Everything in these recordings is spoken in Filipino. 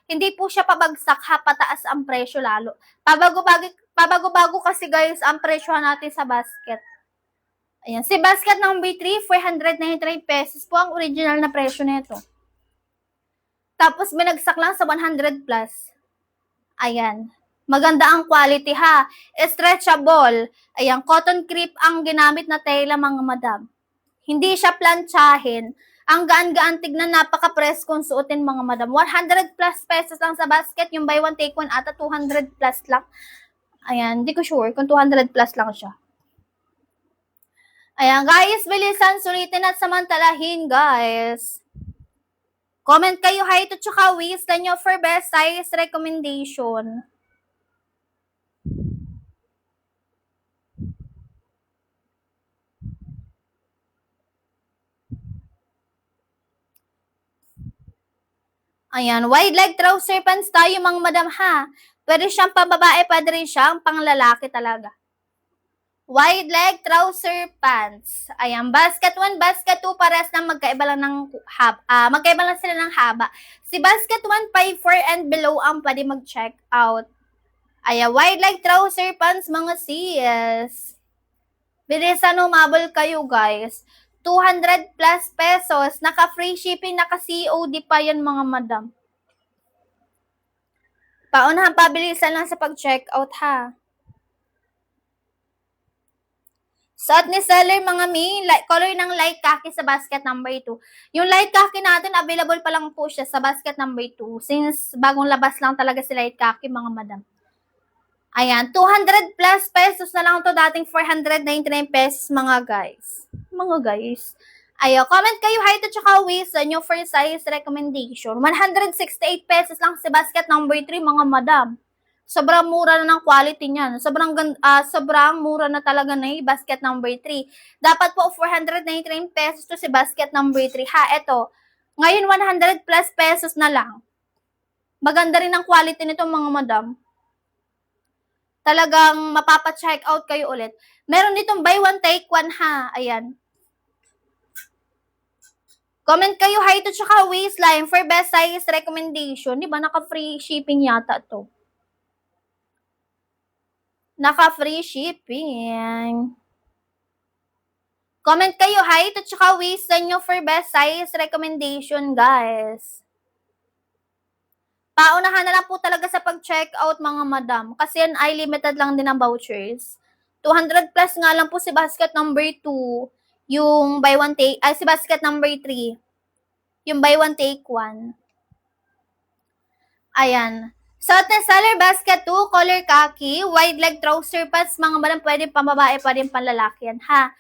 Hindi po siya pabagsak ha, pataas ang presyo lalo. Pabago-bago kasi guys ang presyo natin sa basket. Ayan, si basket number 3, 493 pesos po ang original na presyo nito. Tapos binagsak lang sa 100 plus. Ayan. Maganda ang quality ha. Stretchable. Ayan, cotton crepe ang ginamit na tela mga madam. Hindi siya plantsahin. Ang gaan-gaan tignan, napaka-preskong suotin mga madam. 100 plus pesos lang sa basket. Yung buy one take one ata 200 plus lang. Ayan, hindi ko sure kung 200 plus lang siya. Ayan, guys, bilisan, sulitin at samantalahin, guys. Comment kayo height at saka waist nyo for best size recommendation. Ayan, wide leg trouser pants tayo mga madam ha. Pwede siyang pambabae, pwede rin siyang panglalaki talaga. Wide leg trouser pants. Ayan, basket 1, basket 2, parehas na magkaiba lang ng magkaiba lang sila ng haba. Si basket 1, 5'4" and below ang pwede mag-check out. Ayan, wide leg trouser pants mga sis. Bilisan umabol kayo guys. 200 plus pesos, naka-free shipping, naka-COD pa yan mga madam. Paunahan pabilisan lang sa pag-check out ha. Suot ni seller mga mi, color ng light khaki sa basket number 2. Yung light khaki natin, available pa lang po siya sa basket number 2. Since bagong labas lang talaga si light khaki mga madam. Ayan, 200 plus pesos na lang to, dating 499 pesos mga guys. Mga guys. Ayo, comment kayo height at saka waist nyo for size recommendation. 168 pesos lang si basket number 3 mga madam. Sobrang mura na ng quality niyan. Sobrang mura na talaga na yung basket number 3. Dapat po 499 pesos to si basket number 3. Ha, eto. Ngayon 100 plus pesos na lang. Maganda rin ang quality nito mga madam. Talagang mapapa-check out kayo ulit. Meron ditong buy one take one ha. Ayan. Comment kayo height at saka waistline for best size recommendation. Di ba naka-free shipping yata to? Naka-free shipping. Comment kayo height at saka waist nyo for best size recommendation, guys. Paunahan na lang po talaga sa pag-check out, mga madam. Kasi yan ay limited lang din ang vouchers. 200 plus nga lang po si basket number 2. Yung buy one take, si basket number 3. Yung buy one take one. Ayan. Suot na seller basket 2, color khaki, wide leg trouser pants, mga madam, pwede pambabae, pwede panlalaki yan, ha.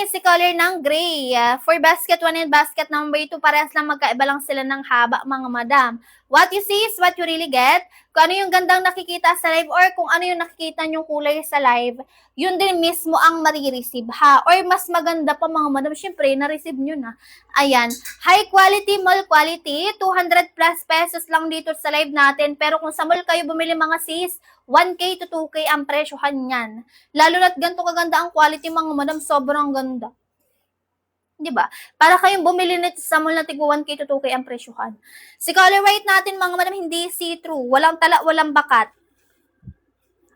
Si color ng gray. For basket 1 and basket number 2, parehas lang magkaiba lang sila ng haba, mga madam. What you see is what you really get. Kung ano yung gandang nakikita sa live or kung ano yung nakikita nyong kulay sa live, yun din mismo ang marireceive, ha. Or mas maganda pa, mga madam, syempre, na-receive nyo na. Ayan. High quality, mall quality. 200 plus pesos lang dito sa live natin. Pero kung sa mall kayo bumili mga sis, 1K to 2K ang presyohan yan. Lalo na't ganito kaganda ang quality, mga madam, sobrang ganda. Diba? Para kayong bumili nito sa mall na tigwa 1K to 2K ang presyohan. Si color white natin, mga madam, hindi see-through. Walang tala, walang bakat.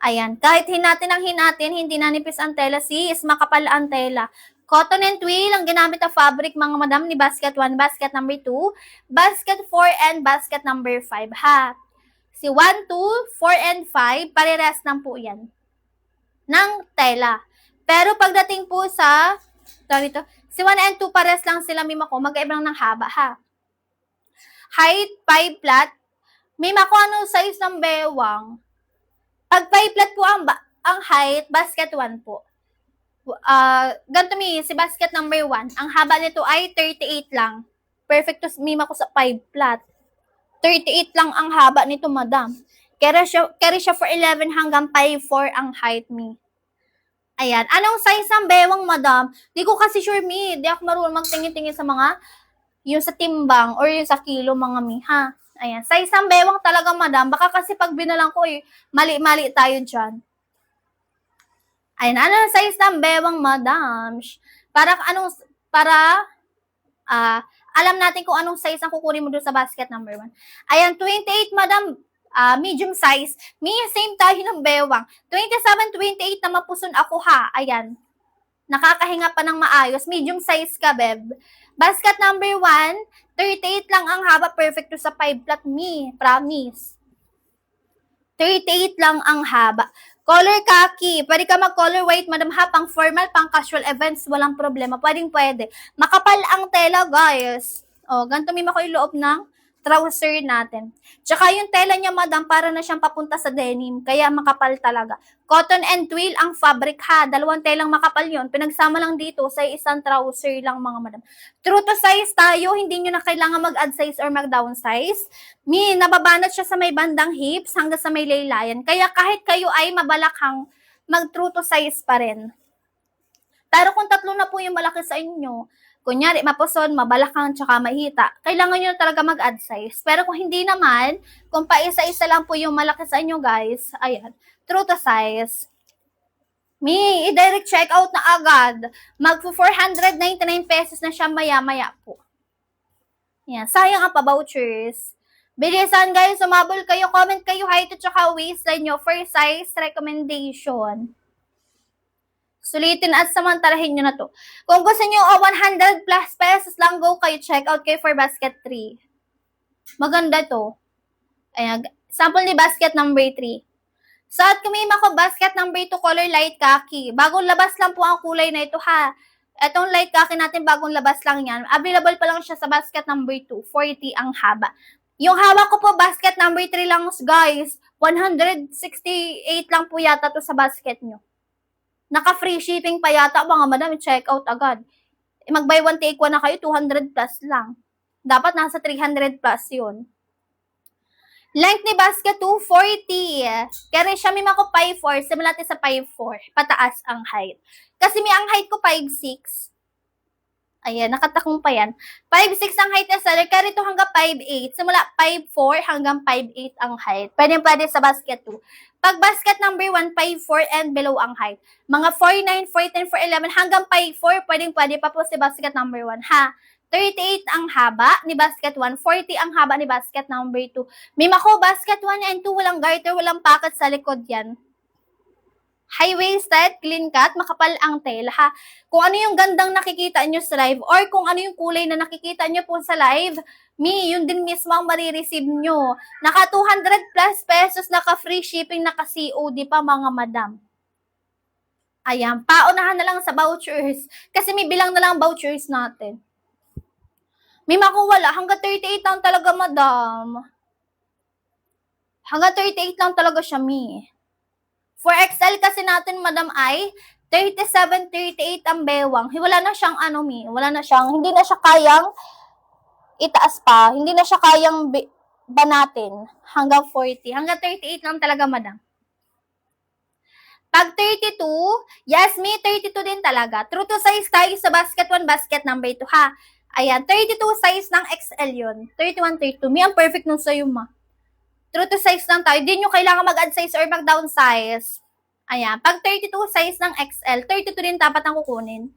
Ayan. Kahit hinatin ang hinatin, hindi nanipis ang tela. Sis, makapal ang tela. Cotton and twill ang ginamit na fabric, mga madam, ni basket 1, basket number 2, basket 4, and basket number 5, ha. Si 1, 2, 4, and 5, parehas lang po yan ng tela. Pero pagdating po sa, si 1 and 2, parehas lang sila, mima ko, magkaiba lang ng haba, ha. Height, 5 flat. Mima ko, ano size ng bewang? Pag 5 flat po ang height, basket 1 po. Ganito si basket number 1, ang haba nito ay 38 lang. Perfect to mima ko sa 5 flat. 38 lang ang haba nito, madam. Carry siya for 11 hanggang 5'4" ang height mi. Ayan. Anong size ng bewang, madam? Di ko kasi sure mi. Di ako marunong magtingin-tingin sa mga, yung sa timbang or yung sa kilo, mga mi, ha? Ayan. Size ng bewang talaga, madam. Baka kasi pag binalang ko, mali-mali tayo dyan. Ayan. Anong size ng bewang, madam? alam natin kung anong size ang kukunin mo doon sa basket number 1. Ayan, 28, madam, medium size. Same tayo ng bewang. 27, 28 na mapuson ako ha. Ayan. Nakakahinga pa ng maayos. Medium size ka, beb. Basket number 1, 38 lang ang haba. Perfect to sa 5 flat. Promise. 38 lang ang haba. Color khaki. Pwede ka mag-color white, madam ha. Pang formal, pang casual events, walang problema. Pwede. Makapal ang tela, guys. Ganito mima ko yung loob ng trouser natin. Tsaka yung tela niya, madam, para na siyang papunta sa denim. Kaya makapal talaga. Cotton and twill ang fabric ha. 2 telang makapal yon. Pinagsama lang dito sa isang trouser lang, mga madam. True to size tayo. Hindi nyo na kailangan mag-add size or mag-down size. Nababanat siya sa may bandang hips hanggang sa may laylayan. Kaya kahit kayo ay mabalakhang, mag-true to size pa rin. Pero kung 3 na po yung malaki sa inyo, kunyari, mapuson, mabalakang, tsaka mahita, kailangan nyo talaga mag-add size. Pero kung hindi naman, kung paisa-isa lang po yung malaki sa inyo, guys, ayan, true to size. I-direct check out na agad. Mag-499 pesos na siya maya-maya po. Yan, sayang ang pa-vouchers. Bilisan guys, sumabol kayo, comment kayo height at saka waistline nyo for size recommendation. Sulitin at samantalahin nyo na to. Kung gusto nyo 100 plus pesos lang, go kayo, check out kayo for basket 3. Maganda to. Ayan, sample ni basket number 3. So, at kumima ko basket number 2, color light khaki. Bagong labas lang po ang kulay na ito ha. Etong light khaki natin, bagong labas lang yan. Available pa lang siya sa basket number 2. 40 ang haba. Yung hawak ko po, basket number 3 lang, guys. 168 lang po yata to sa basket nyo. Naka-free shipping pa yata, mga madam, check out agad. Mag-buy one, take one na kayo, 200 plus lang. Dapat nasa 300 plus yun. Length ni basket 240. Kaya siya may mako 5'4", simula natin sa 5'4", pataas ang height. Kasi ang height ko 5'6". Ayan, nakatakong pa yan. 5'6" ang height na seller, kaya rito hanggang 5'8". Simula 5'4" hanggang 5'8" ang height. Pwede sa basket 2. Pag basket number 1, 5'4" and below ang height. Mga 4'9", 4'10", 4'11", hanggang 5'4", pwede pa po si basket number 1, ha? 38 ang haba ni basket 1, 40 ang haba ni basket number 2. May mako basket 1 and 2, walang garter, walang pocket sa likod yan. High-waisted, clean cut, makapal ang tela, ha? Kung ano yung gandang nakikita nyo sa live or kung ano yung kulay na nakikita nyo po sa live, yun din mismo ang marireceive nyo. Naka 200 plus pesos, naka free shipping, naka COD pa, mga madam. Ayan, paunahan na lang sa vouchers. Kasi may bilang na lang vouchers natin. May makuwala, hanggang 38 lang talaga, madam. Hanggang 38 lang talaga siya, For XL kasi natin, madam, ay 37, 38 ang bewang. Wala na siyang hindi na siya kayang itaas pa. Hindi na siya kayang banatin hanggang 40. Hanggang 38 lang talaga, madam. Pag 32, yes, 32 din talaga. True to size tayo sa basket 1, basket number 2, ha? Ayan, 32 size ng XL yun. 31, 32. Ang perfect nun sa'yo, True to size lang tayo. Hindi nyo kailangan mag-add size or mag-down size. Ayan. Pag 32 size ng XL, 32 din dapat ang kukunin.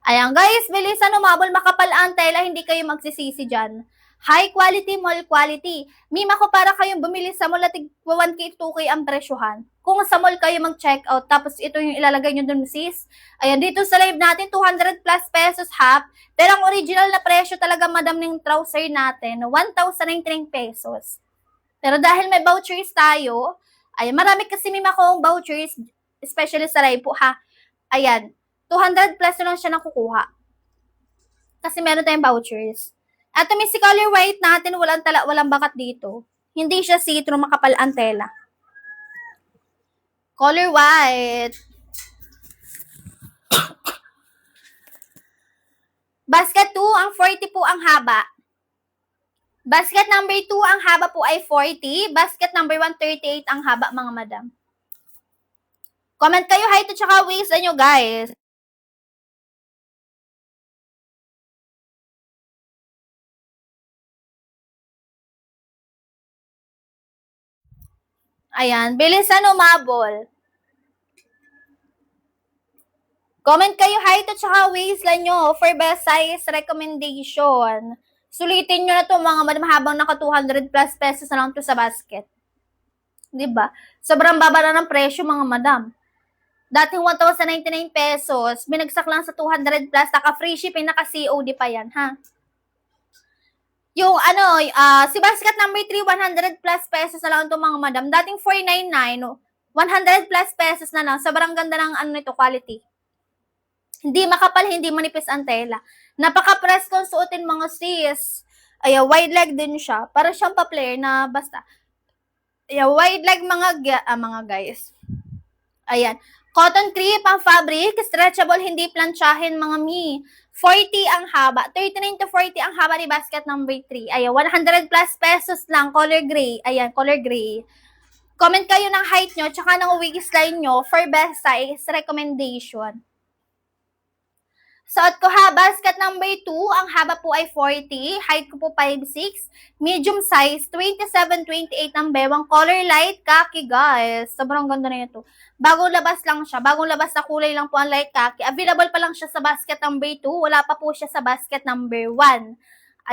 Ayan, guys, bilisan umabol, makapal ang tela, hindi kayo magsisisi dyan. High quality, mall quality. Mima ko para kayong bumili sa mall at 1K, 2K ang presyohan. Kung sa mall kayo mag-check out, tapos ito yung ilalagay nyo dun, sis. Ayan, dito sa live natin, 200 plus pesos half. Pero ang original na presyo talaga, madam, ng trouser natin, 1,099 pesos. Pero dahil may vouchers tayo, ayan, marami kasi may akong vouchers, especially sa live po, ha. Ayan, 200 plus na lang siya nakukuha. Kasi meron tayong vouchers. At may si color white natin, walang bakat dito. Hindi siya see-through, makapal ang tela. Color white. Basket 2, ang 40 po ang haba. Basket number 2, ang haba po ay 40. Basket number 1, 38 ang haba, mga madam. Comment kayo height at saka waist nyo, guys. Ayan, bilisan umabol. Comment kayo height at saka waistline nyo for best size recommendation. Sulitin nyo na to mga madam habang naka 200 plus pesos na lang to sa basket. Diba? Sobrang baba na ng presyo mga madam. Dating 1,099 pesos, binagsak lang sa 200 plus, naka-free shipping, naka-COD pa yan, ha? Yung si basket number 3, 100 plus pesos na lang ito mga madam. Dating 499, 100 plus pesos na lang. Sobrang ganda ng nito, quality. Hindi makapal, hindi manipis ang tela. Napaka-press kung suotin mga sis. Wide leg din siya. Para siyang pa-player na basta. Wide leg mga guys. Ayan. Cotton crepe ang fabric. Stretchable, hindi planchahin mga mi. 40 ang haba. 39 to 40 ang haba ni basket number 3. 100 plus pesos lang. Color gray. Color gray. Comment kayo ng height nyo, tsaka ng waistline nyo for best size recommendation. Suot ko ha, basket number 2, ang haba po ay 40, height ko po 5'6", medium size, 27-28 ang bewang, color light, khaki guys. Sobrang ganda na ito. Bagong labas lang siya, bagong labas na kulay lang po ang light khaki. Available pa lang siya sa basket number 2, wala pa po siya sa basket number 1.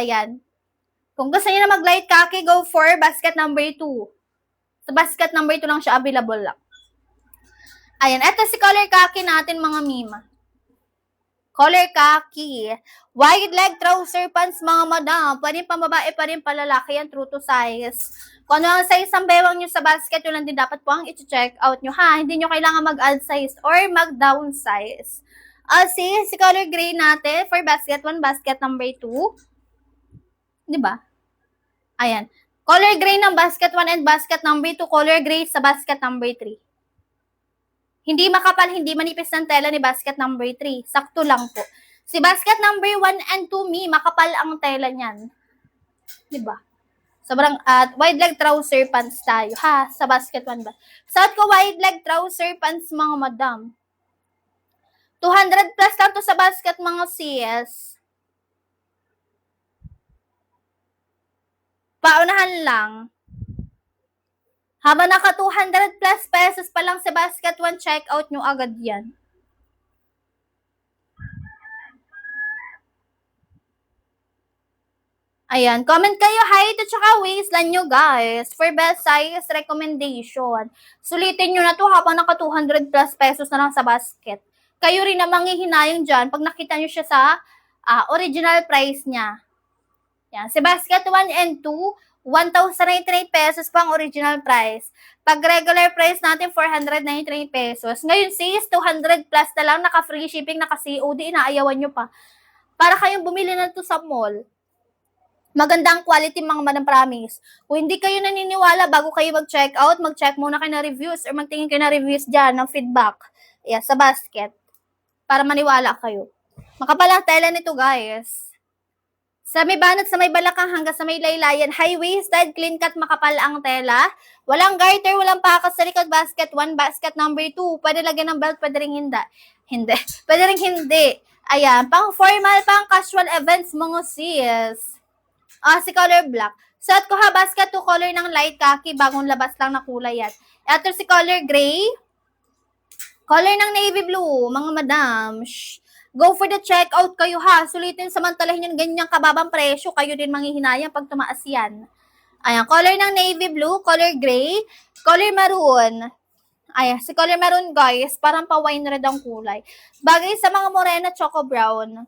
Ayan. Kung gusto niyo na mag-light khaki, go for basket number 2. Sa basket number 2 lang siya available lang. Ayan, eto si color khaki natin mga mima. Color khaki. Wide leg trouser pants mga madam. Pwede pa babae pa rin palalaki yan, true to size. Kung ano ang size ang bewang nyo sa basket, yun lang din dapat po ang i-check out nyo ha. Hindi nyo kailangan mag-add size or mag-down size. Si color gray natin for basket 1, basket number 2. Diba? Ayan. Color gray ng basket 1 and basket number 2. Color gray sa basket number 3. Hindi makapal, hindi manipis ng tela ni basket number 3. Sakto lang po. Si basket number 1 and 2, makapal ang tela niyan. Diba? Sobrang, wide leg trouser pants tayo, ha? Sa basket 1 ba? Suot ko wide leg trouser pants, mga madam. 200 plus lang to sa basket, mga sis. Paunahan lang. Habang naka 200 plus pesos pa lang sa basket 1, check out nyo agad yan. Ayan, comment kayo height at saka waistline nyo guys for best size recommendation. Sulitin nyo na to habang naka 200 plus pesos na lang sa basket. Kayo rin na manghihinayang dyan pag nakita nyo siya sa original price niya. Yan, si basket 1 and 2, 1,099 pesos pang original price. Pag regular price natin, 499 pesos. Ngayon sis, 200 plus na lang, naka-free shipping, naka-COD, inaayawan nyo pa. Para kayong bumili na to sa mall. Maganda ang quality mga madam, promise. Kung hindi kayo naniniwala, bago kayo mag-check out, mag-check muna kayo na reviews or magtingin kayo na reviews dyan ng feedback. Sa basket. Para maniwala kayo. Makapal ang tela nito guys. Sa may banat, sa may balakang, hanggang sa may laylayan, high-waisted, clean cut, makapal ang tela. Walang garter, walang pakas sa likod, basket 1, basket number 2. Pwede lagyan ng belt, pwede rin hindi. Pwede rin hindi. Ayan, pang formal, pang casual events, mga sis. Si color black. Suot ko ha, basket 2, color ng light khaki, bagong labas lang na kulay yan. Ito si color gray. Color ng navy blue, mga madam. Go for the checkout kayo ha. Sulitin samantalahin yung ganyang kababang presyo. Kayo din manghihinayang pag tumaas yan. Ayan, color ng navy blue, color gray, color maroon. Ayan, si color maroon guys, parang pa wine red ang kulay. Bagay sa mga morena, choco brown.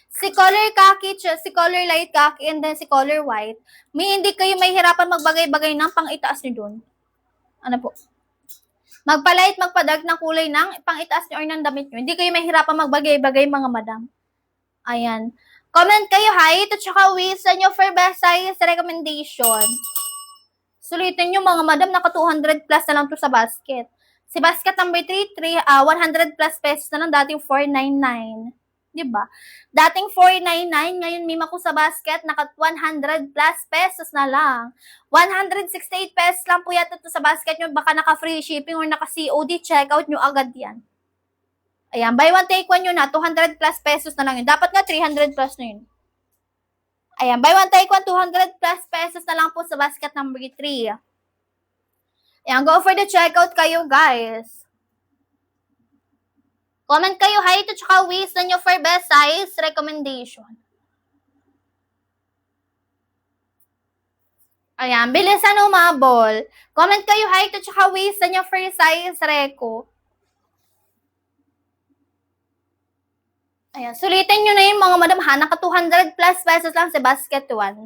Si color khaki, si color light khaki, and then si color white. May hindi kayo mahihirapan magbagay-bagay ng pang-itaas nyo dun. Ano po? Magpalight, magpadark ng kulay ng pang-itaas nyo or ng damit nyo. Hindi kayo mahihirapan magbagay-bagay mga madam. Ayan. Comment kayo height at saka waist nyo for best size recommendation. Sulitin nyo mga madam, naka 200 plus na lang to sa basket. Si basket number 3, 100 plus pesos na lang, dating 499. Diba? Dating 499, ngayon mima ko sa basket, naka 100 plus pesos na lang. 168 pesos lang po yata ito sa basket nyo, baka naka free shipping or naka COD, check out nyo agad yan. Ayan, buy one take one yun na, 200 plus pesos na lang yun. Dapat nga 300 plus na yun. Ayan, buy one take one, 200 plus pesos na lang po sa basket number 3. Ayan, go for the checkout kayo guys. Comment kayo height at saka waist na nyo for best size recommendation. Ayan, bilisan umabol. Comment kayo height at saka waist sa inyo for size Reco. Ayan, sulitin nyo na yung mga madam ha. Naka 200 plus pesos lang si basket 1.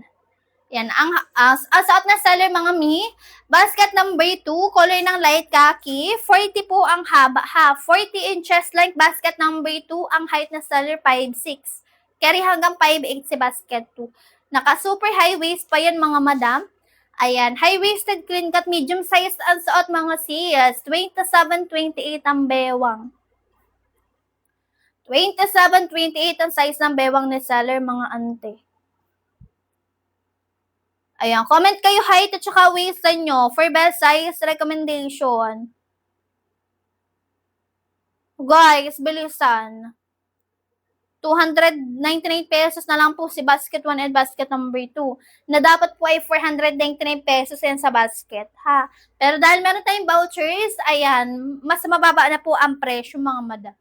Yan, ang suot na seller mga mi. Basket number 2, color ng light khaki. 40 po ang haba ha. 40 inches length basket number 2. Ang height na seller 5'6". Carry hanggang 5'8 si basket 2. Naka super high waist pa yan mga madam. Ayan, high-waisted clean cut medium size ang suot mga sis. 27-28 ang bewang. 27-28 ang size ng bewang ni seller mga ante. Ayan, comment kayo height at saka waist nyo for best size recommendation. Guys, bilisan. 299 pesos na lang po si basket 1 and basket number 2. Na dapat po ay 499 pesos yan sa basket, ha? Pero dahil meron tayong vouchers, ayan, mas mababa na po ang presyo mga madam.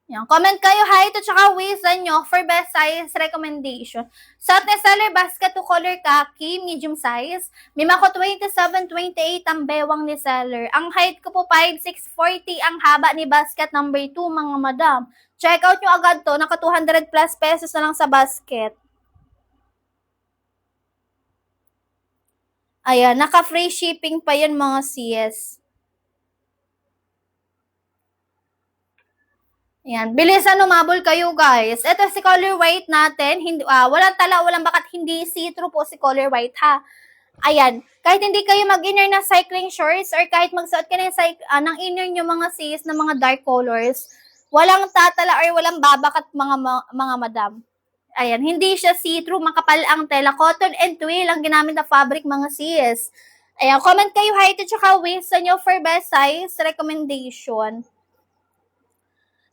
Yan. Comment kayo height at saka waist nyo for best size recommendation. Suot ni seller basket to color khaki, medium size. Mima ko 27-28 ang bewang ni seller. Ang height ko po 5'6", 40 ang haba ni basket number 2 mga madam. Check out nyo agad to. Naka 200 plus pesos na lang sa basket. Ayan, naka free shipping pa yan mga CS. Yan, bilisan umabol kayo guys. Ito si color white natin, hindi, walang tala, walang bakat, hindi see-through po si color white ha. Ayan, kahit hindi kayo mag-inner ng cycling shorts or kahit magsuot ka ng inner nyo mga sis na mga dark colors, walang tatala or walang babakat mga madam. Ayan, hindi siya see-through, makapal ang tela, cotton and twill ang ginamit na fabric mga sis. Ayan, comment kayo height at saka waist nyo for best size recommendation.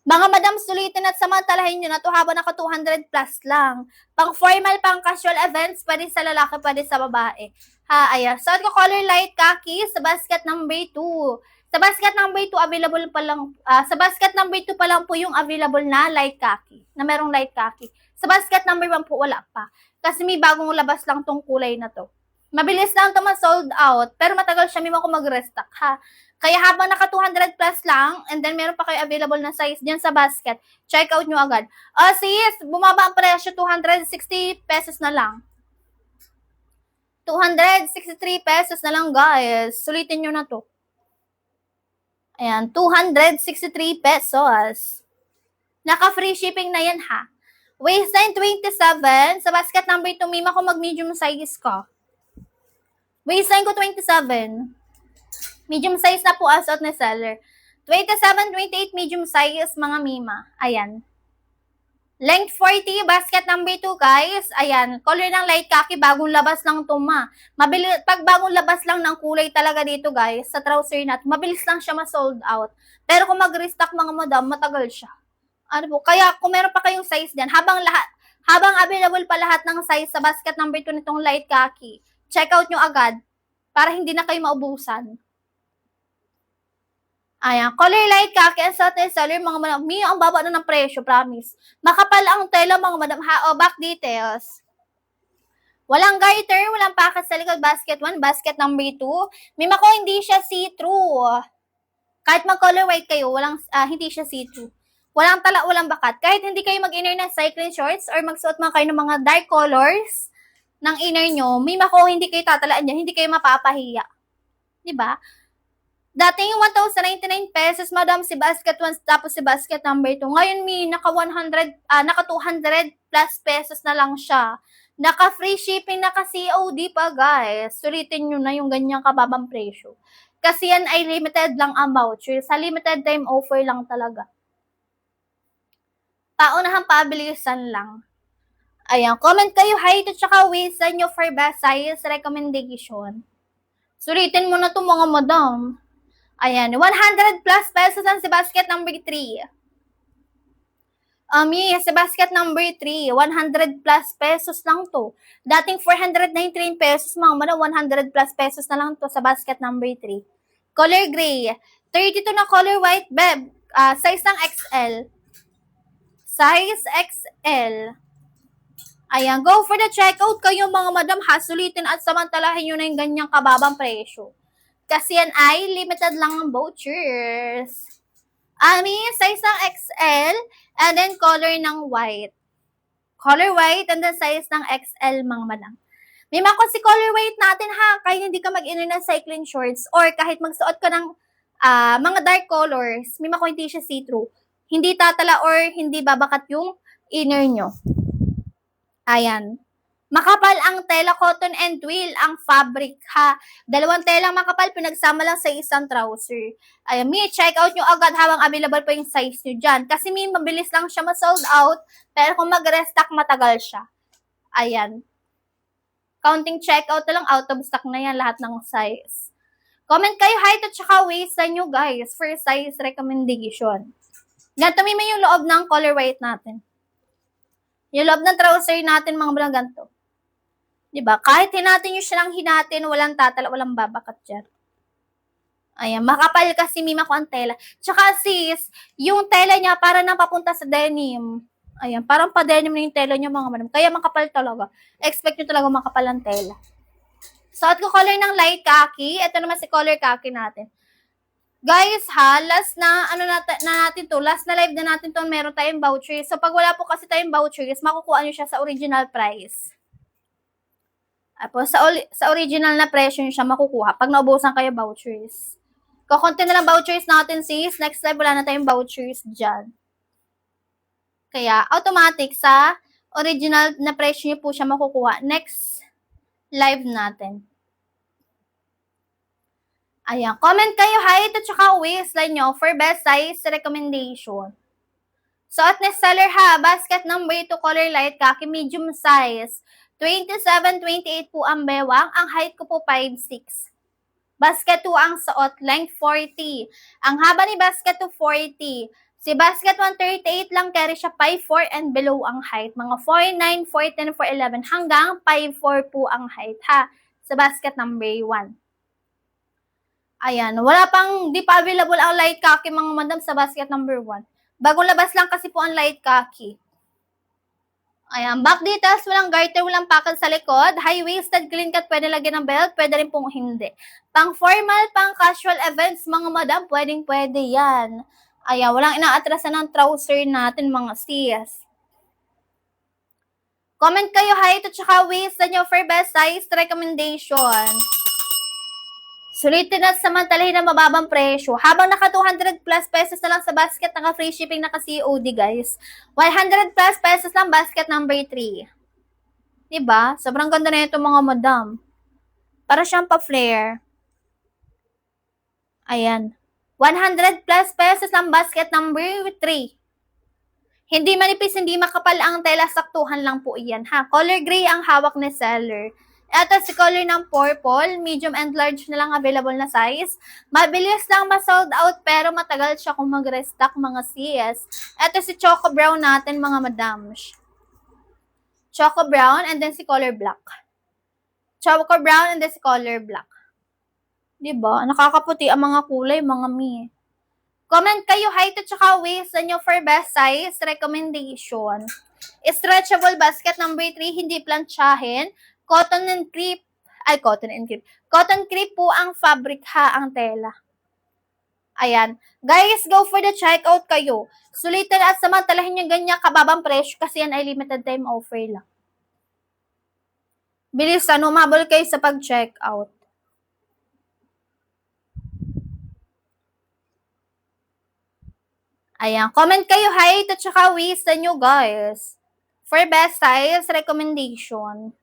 Mga madam, sulitin at samantalahin nyo na to habang naka 200 plus lang. Pang formal, pang casual events, pwede sa lalaki, pwede sa babae. Ha, ayan. Suot ko color light khaki sa basket number 2. Sa basket number 2, available pa lang, sa basket number 2 pa lang po yung available na light khaki, na merong light khaki. Sa basket number 1 po, wala pa. Kasi may bagong labas lang tong kulay na to. Mabilis lang ito ma-sold out, pero matagal siya mimo ko mag-restock, ha. Kaya habang naka 200 plus lang, and then meron pa kayo available na size dyan sa basket, check out nyo agad. Sis, bumaba ang presyo, 260 pesos na lang. 263 pesos na lang guys. Sulitin nyo na to. Ayan, 263 pesos. Naka-free shipping na yan ha. Waistline 27, sa basket number 2, mima ko mag-medium size ko. Waistline ko 27. Medium size na po as out ni seller. 27-28 medium size mga mima. Ayan. Length 40, basket number 2 guys. Ayan. Color ng light khaki, bagong labas lang ito ma. Pag bagong labas lang ng kulay talaga dito guys, sa trouser natin, mabilis lang siya ma-sold out. Pero kung mag-restock mga madam, matagal siya. Ano po? Kaya kung meron pa kayong size din, habang available pa lahat ng size sa basket number 2 nitong light khaki, check out nyo agad para hindi na kayo maubusan. Ayan, color light khaki ang suot ni seller mga madam. Ang baba na ng presyo, promise. Makapal ang tela mga madam. Back details. Walang garter, walang packet sa likod. Basket 1, basket number 2. Mima ko hindi siya see-through. Kahit mag-color white kayo, hindi siya see-through. Walang tala, walang bakat. Kahit hindi kayo mag-inner ng cycling shorts or magsuot man kayo ng mga dark colors ng inner nyo, mima ko hindi kayo tatalaan dyan, hindi kayo mapapahiya. Diba? Dati yung 1,099 pesos, madam, si basket 1, tapos si basket number 2. Ngayon, naka 200 plus pesos na lang siya. Naka free shipping, naka COD pa, guys. Sulitin nyo na yung ganyang kababang presyo. Kasi yan ay limited lang ang voucher. Sa limited time offer lang talaga. Paunahang pabilisan lang. Ayan, comment kayo height at saka waist nyo for best size recommendation. Sulitin mo na to mga madam. Ayan, 100 plus pesos ang si basket number 3. Sa basket number 3, 100 plus pesos lang to. Dating 499 pesos, mga mana, 100 plus pesos na lang to sa basket number 3. Color gray, 32 na color white, beb. Size ng XL. Size XL. Ayan, go for the checkout kayo mga madam ha. Sulitin at samantalahin nyo na yung ganyang kababang presyo. Kasi yan ay limited lang ang vouchers. Size ng XL and then color ng white. Color white and then size ng XL mga madam. May mga si color white natin ha, kahit hindi ka mag-inner ng cycling shorts or kahit magsuot ka ng mga dark colors, may mga hindi siya see-through. Hindi tatala or hindi babakat yung inner nyo. Ayan. Makapal ang tela, cotton and twill ang fabric ha. Dalawang telang makapal, pinagsama lang sa isang trouser. Ayan, check out nyo agad habang available pa yung size nyo dyan. Kasi mabilis lang siya ma-sold out, pero kung mag-restock, matagal siya. Ayan. Counting checkout na lang, out of stock na yan lahat ng size. Comment kayo height at saka waist sa nyo guys for size recommendation. Ganito may yung loob ng color white natin. Yung loob ng trouser natin mga balang ganito. Diba? Kahit hinatin nyo siya ng hinatin, walang tatala, walang babakat dyan. Ayan, makapal kasi mima ko ang tela. Tsaka sis, yung tela niya para nang papunta sa denim. Ayan, parang pa-denim na yung tela niya mga madam. Kaya makapal talaga. Expect nyo talaga makapal ang tela. Suot ko color ng light khaki. Ito naman si color khaki natin. Guys ha, last na natin to. Last na live na natin to, meron tayong vouchers. So pag wala po kasi tayong vouchers, makukuha nyo siya sa original price. Tapos, sa original na presyo nyo siya makukuha pag naubusan kayo vouchers. Kukunti na lang vouchers natin sis. Next live, wala na tayong vouchers dyan. Kaya, automatic sa original na presyo nyo po siya makukuha. Next live natin. Ayan. Comment kayo height at saka waistline nyo for best size recommendation. Suot ni seller ha. Basket number 2 color light khaki medium size. 27-28 po ang bewang. Ang height ko po 5'6". Basket 2 ang suot, length 40. Ang haba ni basket 2, 40. Si basket 1, 38 lang, carry siya 5'4" and below ang height. Mga 4'9", 4'10", 4'11 hanggang 5'4" po ang height ha. Sa basket number 1. Ayan, di pa available ang light khaki mga madam sa basket number 1. Bagong labas lang kasi po ang light khaki. Ayan, back details, walang garter, walang pakal sa likod. High-waisted, clean cut, pwede lagyan ng belt, pwede rin pong hindi. Pang formal, pang casual events, mga madam, pwede yan. Ayan, walang inaatrasan ng trouser natin, mga sis. Comment kayo height at saka waist nyo for best size recommendation. Sulitin at samantalahin na mababang presyo. Habang naka 200 plus pesos na lang sa basket, naka free shipping, naka COD guys. 100 plus pesos lang basket number 3. Diba? Sobrang ganda na ito mga madam. Para siyang pa-flare. Ayan. 100 plus pesos lang basket number 3. Hindi manipis, hindi makapal ang tela, saktuhan lang po iyan ha. Color gray ang hawak ni seller. Ito si color ng purple, medium and large na lang available na size. Mabilis lang ma-sold out pero matagal siya kung mag-restock mga sis. Ito si choco brown natin mga madams. Choco brown and then si color black. Choco brown and then si color black. Diba? Nakakaputi ang mga kulay mga mi. Comment kayo height at saka waist nyo for best size recommendation. Stretchable basket number 3, hindi plantsahin. Cotton creep po ang fabric ha, ang tela. Ayan. Guys, go for the checkout kayo. Sulitin at samantalahin yung ganyan kababang presyo kasi yan ay limited time offer lang. Bilisan, umabol kayo sa pag-checkout. Ayan. Comment kayo height at saka waist nyo guys. For best size recommendation.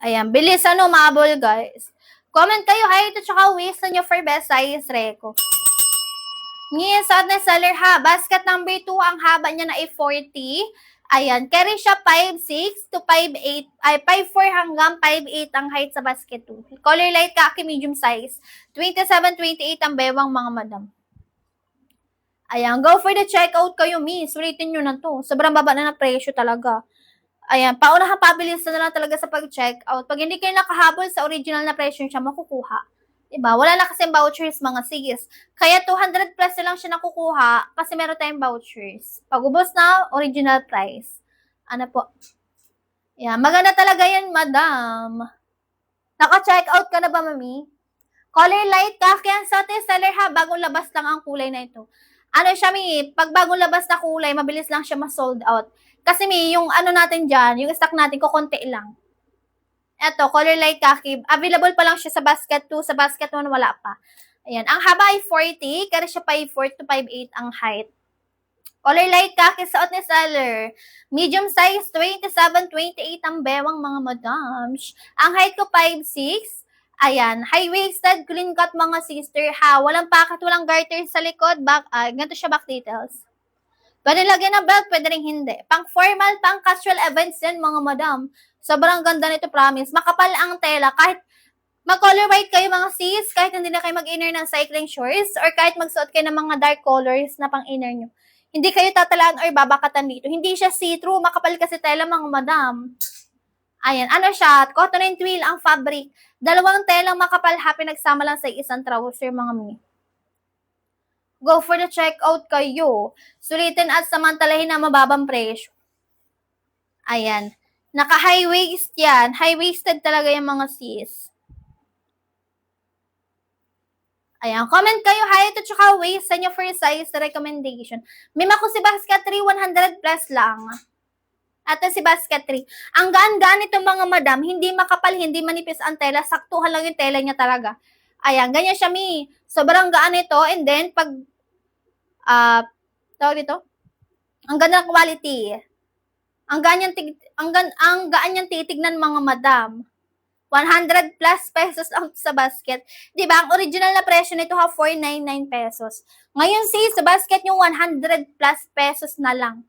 Ayan, bilisan umabol guys. Comment kayo height at saka waist nyo for best size reco. Ngayon, suot na seller ha. Basket number 2, ang haba niya na ay 40. Ayan, carry siya 5'6" to 5'8", 5'4" hanggang 5'8" ang height sa basket 2. Color light khaki medium size. 27-28 ang bewang mga madam. Ayan, go for the checkout kayo, miss. Ulitin nyo na to. Sobrang baba na ng presyo talaga. Ayan, paunahan pabilis na lang talaga sa pag-checkout. Pag hindi kayo nakahabol sa original na presyo siya makukuha, Diba? Wala na kasing vouchers mga sis. Kaya 200 plus na lang siya nakukuha kasi meron tayong vouchers. Pag ubos na, original price. Ano po? Yeah, maganda talaga yan, madam. Naka-check out ka na ba, mami? Color light ka, kaya sa ating seller ha, bagong labas lang ang kulay na ito. Ano siya, mi, pag bagong labas na kulay, mabilis lang siya ma-sold out. Kasi mi, yung ano natin dyan, yung stock natin, kukunti lang. Eto, color light khaki. Available pa lang siya sa basket 2. Sa basket 1, wala pa. Ayan. Ang haba ay 40. Kaya siya 5'4" to 5'8" ang height. Color light khaki, suot ni seller. Medium size, 27, 28 ang bewang mga madams. Ang height ko, 5'6". Ayan. High-waisted, clean cut mga sister ha. Walang pocket, walang garter sa likod. Ganito siya back details. Pwede lagyan ng belt, pwede rin hindi. Pang formal, pang casual events yan mga madam. Sobrang ganda nito, promise. Makapal ang tela. Kahit mag-color white kayo mga sis, kahit hindi na kayo mag-inner ng cycling shorts, or kahit magsuot kayo ng mga dark colors na pang-inner nyo. Hindi kayo tatalaan or babakatan dito. Hindi siya see-through. Makapal kasi tela mga madam. Ayan. Ano siya? Cotton and twill ang fabric. Dalawang telang makapal, happy nagsama lang sa isang trouser mga mi. Go for the checkout kayo. Sulitin at samantalahin na mababang presyo. Ayan. Naka-high waist yan. High-waisted talaga yung mga sis. Ayan. Comment kayo height at saka waist sa inyo for size recommendation. May ako si Basket 3, 100 plus lang. At si Basket 3. Ang gaan-gaan ito mga madam. Hindi makapal, hindi manipis ang tela. Saktuhan lang yung tela niya talaga. Ayan. Ganyan siya, mi. Sobrang gaan ito. And then, pag tawag dito? Ang ganda ng quality. Ang gaan niyang titignan mga madam. 100 plus pesos lang sa basket. Diba? Ang original na presyo nito ha, 499 pesos. Ngayon sis, sa basket nyo, 100 plus pesos na lang.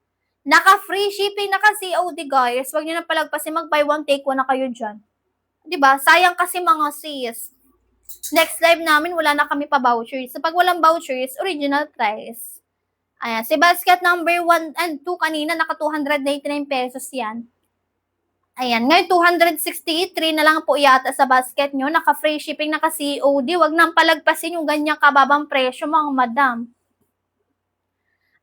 Naka-free shipping, naka-COD guys. Huwag nyo na palagpasin, mag-buy one, take one na kayo dyan. Diba? Sayang kasi mga sis. Next live namin, wala na kami pa vouchers. So, pag walang vouchers, original price. Ayan, si basket number 1 and 2 kanina, naka 299 pesos yan. Ayan, ngayon 263 na lang po yata sa basket nyo. Naka-free shipping, naka-COD. Huwag nang palagpasin yung ganyang kababang presyo mga madam.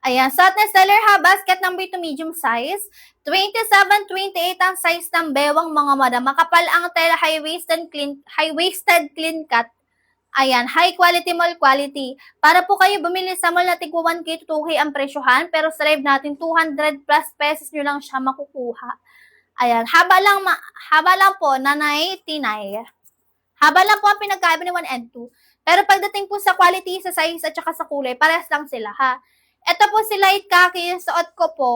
Ayan, suot na seller ha, basket number 2 medium size. 27, 28 ang size ng bewang mga madam. Makapal ang tela, high-waisted clean cut. Ayan, high quality mall quality. Para po kayo bumili sa mall na tigwa 1K to 2K ang presyohan, pero sa live natin 200 plus pesos nyo lang siya makukuha. Ayan, haba lang po, nanay, tinay. Haba lang po ang pinagkaiba ni 1 and 2. Pero pagdating po sa quality, sa size at saka sa kulay, parehas lang sila ha. Ito po si light khaki, suot ko po.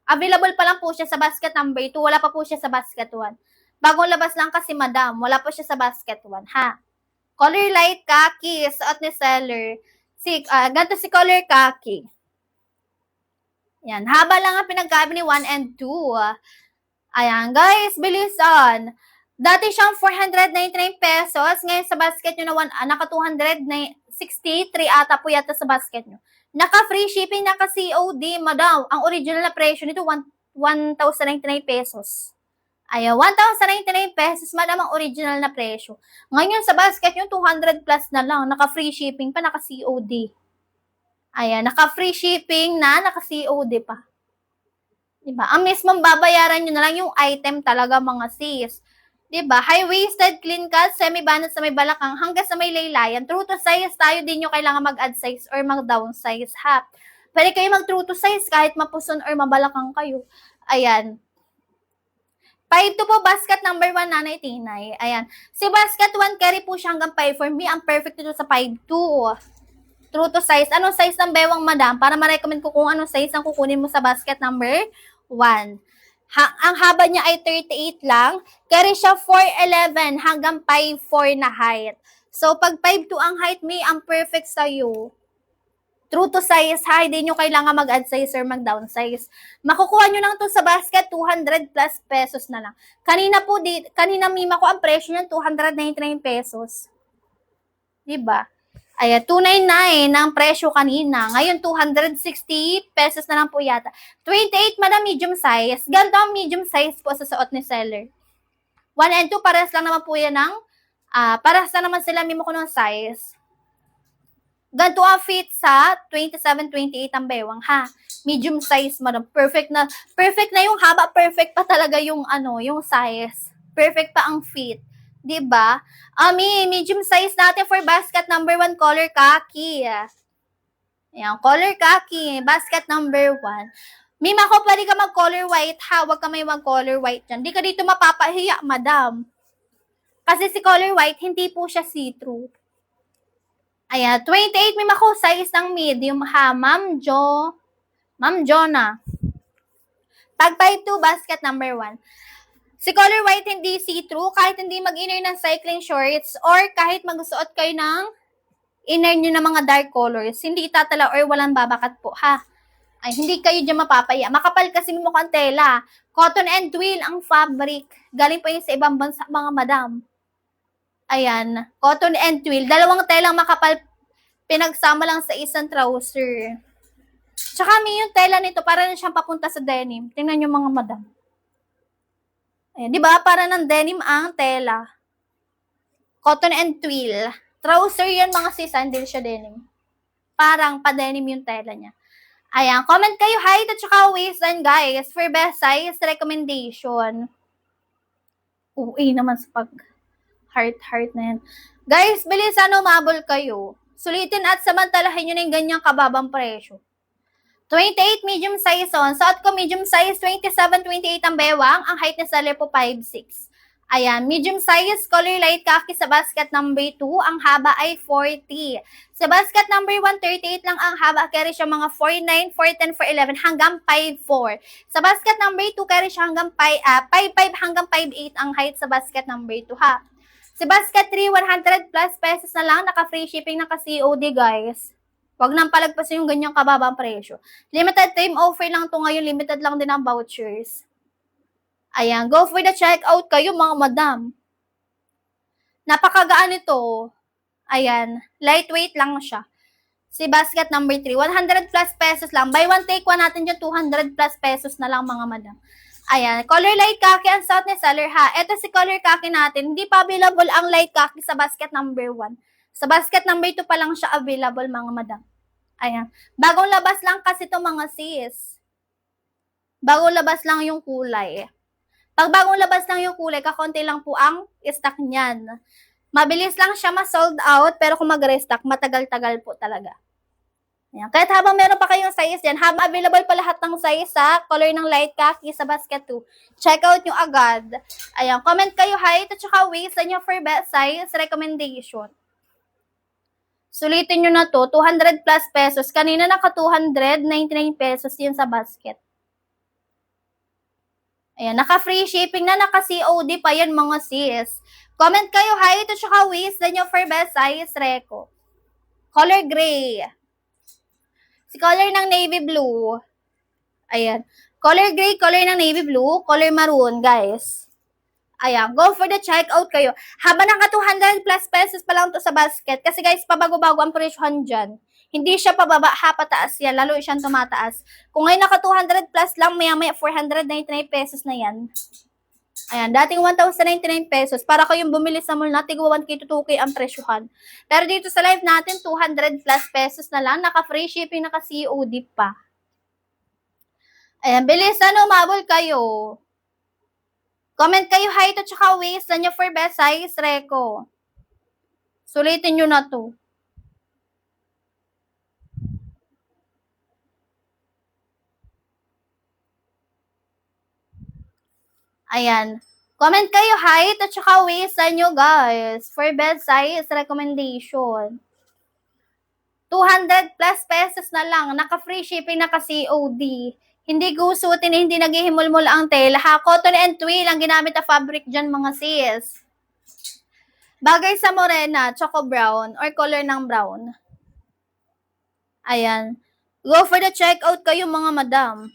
Available pa lang po siya sa basket number 2, wala pa po siya sa basket 1. Bagong labas lang kasi madam, wala po siya sa basket 1 ha. Color light khaki, suot ni seller. Ganito si color khaki. Yan, haba lang ang pinagkaiba ni 1 and 2. Ayan, guys, bilisan. Dati siyang 499 pesos. Ngayon sa basket nyo na naka 263 ata po yata sa basket nyo. Naka-free shipping, naka-COD, madam. Ang original na presyo nito, 1,099 pesos. Ayan, 1,099 pesos, madam, ang original na presyo. Ngayon, sa basket yung 200 plus na lang. Naka-free shipping pa, naka-COD. Ayan, naka-free shipping na, naka-COD pa. Diba? Ang mismong babayaran nyo na lang yung item talaga, mga sis. Diba? High-waisted, clean cut, semi-banat sa may balakang, hanggang sa may laylayan. True to size, tayo din nyo kailangan mag-add size or mag-down size, ha? Pwede kayo mag-true to size kahit mapuson or mabalakang kayo. Ayan. 5 to po, basket number 1, nanay tinay. Ayan. Si basket 1, carry po siya hanggang 5. For me, ang perfect ito sa 5-2. True to size. Anong size ng bewang, madam? Para ma-recommend ko kung anong size ang kukunin mo sa basket number 1. Ang haba niya ay 38 lang. Carry siya 4'11 hanggang 5'4 na height. So, pag 5'2 ang height, may ang perfect sa'yo. True to size, ha? Hindi nyo kailangan mag-add size or mag-down size. Makukuha nyo lang to sa basket, 200 plus pesos na lang. Kanina mima ko ang presyo niyan, 299 pesos. Diba? Ayan, 299 ang presyo kanina. Ngayon, 260 pesos na lang po yata. 28, madam, medium size. Ganda ang medium size po sa suot ni seller. 1 and 2, parehas lang naman po yan ng Para sa naman sila mimo ko ng size. Ganito ang fit sa 27-28 ang bewang, ha? Medium size, madam. Perfect na yung haba, perfect pa talaga yung yung size. Perfect pa ang fit. 'Di ba? Medium size natin for basket number 1, color khaki. Ayan, color khaki, basket number 1. Mima ko, pwede ka mag-color white, ha? Huwag ka may mag-color white dyan. Di ka dito mapapahiya, madam. Kasi si color white, hindi po siya see-through. Ayan, 28, mima ko, size ng medium, ha? Ma'am Jonna. Tag 5-2, basket number 1. Si color white, hindi see-through, kahit hindi mag-inner ng cycling shorts, or kahit magsuot kayo ng inner nyo ng mga dark colors, hindi itatala or walang babakat po, ha? Ay, hindi kayo dyan mapapaya. Makapal kasi mo mukhang tela. Cotton and twill ang fabric. Galing pa yun sa ibang bansa, mga madam. Ayan, cotton and twill. Dalawang telang makapal, pinagsama lang sa isang trouser. Tsaka yung tela nito, para na siyang papunta sa denim. Tingnan nyo mga madam. Ayan, di ba? Para ng denim ang tela. Cotton and twill. Trouser yan mga sis, hindi siya denim. Parang pa-denim yung tela niya. Ayan, comment kayo height at saka waistline, guys, for best size recommendation. Naman sa pag heart na yan. Guys, bilisan umabol kayo. Sulitin at samantalahin nyo na yung ganyang kababang presyo. 28 medium size on. Suot ko medium size, 27-28 ang bewang. Ang height na seller po 5'6". Ayan, medium size, color light khaki sa basket number 2. Ang haba ay 40. Sa basket number 1, 38 lang ang haba. Carry siya mga 4'9", 4'10", 4'11", hanggang 5'4". Sa basket number 2, carry siya hanggang 5'5", hanggang 5'8" ang height sa basket number 2, ha. Sa basket 3, 100 plus pesos na lang. Naka-free shipping, naka-COD, guys. Huwag nang palagpasin yung ganyang kababang presyo. Limited time offer lang to ngayon. Limited lang din ang vouchers. Ayan, go for the checkout kayo, mga madam. Napakagaan ito. Ayan, lightweight lang siya. Si basket number 3, 100 plus pesos lang. Buy one, take one natin dyan, 200 plus pesos na lang, mga madam. Ayan, color light khaki ang suot ni seller, ha. Ito si color khaki natin. Hindi pa available ang light khaki sa basket number 1. Sa basket number 2 pa lang siya available, mga madam. Ayan, bagong labas lang kasi ito, mga sis. Bagong labas lang yung kulay. Pag bagong labas lang yung kulay, kakonti lang po ang stock niyan. Mabilis lang siya ma-sold out, pero kung mag-restock, matagal-tagal po talaga. Ayan. Kahit habang meron pa kayong size yan, habang available pa lahat ng size sa color ng light khaki sa basket 2, check out nyo agad. Ayan, comment kayo height at saka waist nyo for best size recommendation. Sulitin nyo na to, 200 plus pesos. Kanina naka 299 pesos yun sa basket. Ayan, naka-free shipping na, naka-COD pa yan, mga sis. Comment kayo height at saka waist nyo for best size reco. Color gray. Si color ng navy blue. Ayan. Color gray, color ng navy blue, color maroon, guys. Ayan, go for the checkout kayo. Haba naka 200 plus pesos pa lang to sa basket. Kasi guys, pabago-bago ang presyohan dyan. Hindi siya pababa, pataas yan. Lalo siyang tumataas. Kung ngayon naka 200 plus lang, maya-maya 499 pesos na yan. Ayan, dating 1,099 pesos. Para kayong bumili sa mall natin, 1K to 2K ang presyohan. Pero dito sa live natin, 200 plus pesos na lang. Naka-free shipping, naka-COD pa. Ayan, bilisan, umabol kayo. Comment kayo height at saka waist nyo for best size reco. Sulitin nyo na to. Ayan. Comment kayo height at saka waist nyo, guys, for best size recommendation. 200 plus pesos na lang. Naka-free shipping, naka-COD. Hindi gusutin, hindi naghihimulmul ang tela. Ha, cotton and twill ang ginamit na fabric dyan, mga sis. Bagay sa morena, choco brown, or color ng brown. Ayan. Go for the checkout kayo, mga madam.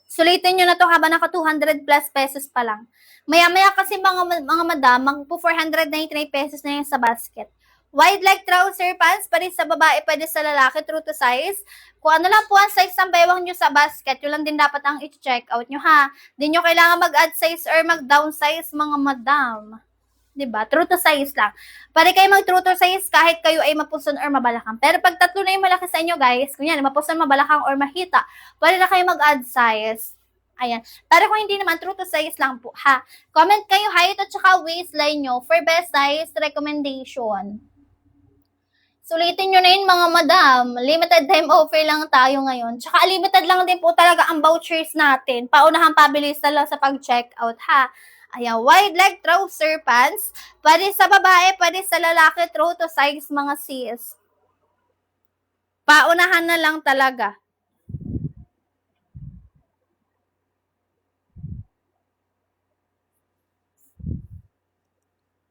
Sulitin nyo na to habang naka 200 plus pesos pa lang. Maya-maya kasi mga madam, magpo 499 pesos na yun sa basket. Wide leg trouser pants, pa rin sa babae, pwede sa lalaki, true to size. Kung ano lang po ang size ng bewang nyo sa basket, yun lang din dapat ang i-check out nyo, ha. Di nyo kailangan mag-add size or mag-down size, mga madam. Diba? True to size lang. Pwede kayo mag true to size kahit kayo ay mapuson or mabalakang. Pero pag tatlo na yung malaki sa inyo, guys, kunyari, mapuson, mabalakang, or mahita, pwede na kayo mag-add size. Ayan. Pero kung hindi naman, true to size lang po, ha? Comment kayo height at saka waistline nyo for best size recommendation. Sulitin nyo na yun, mga madam. Limited time offer lang tayo ngayon. Tsaka limited lang din po talaga ang vouchers natin. Paunahan pabilis na lang sa pag-check out, ha? Ayan, wide leg trouser pants. Pwede sa babae, pwede sa lalaki, true to size, mga sis. Paunahan na lang talaga.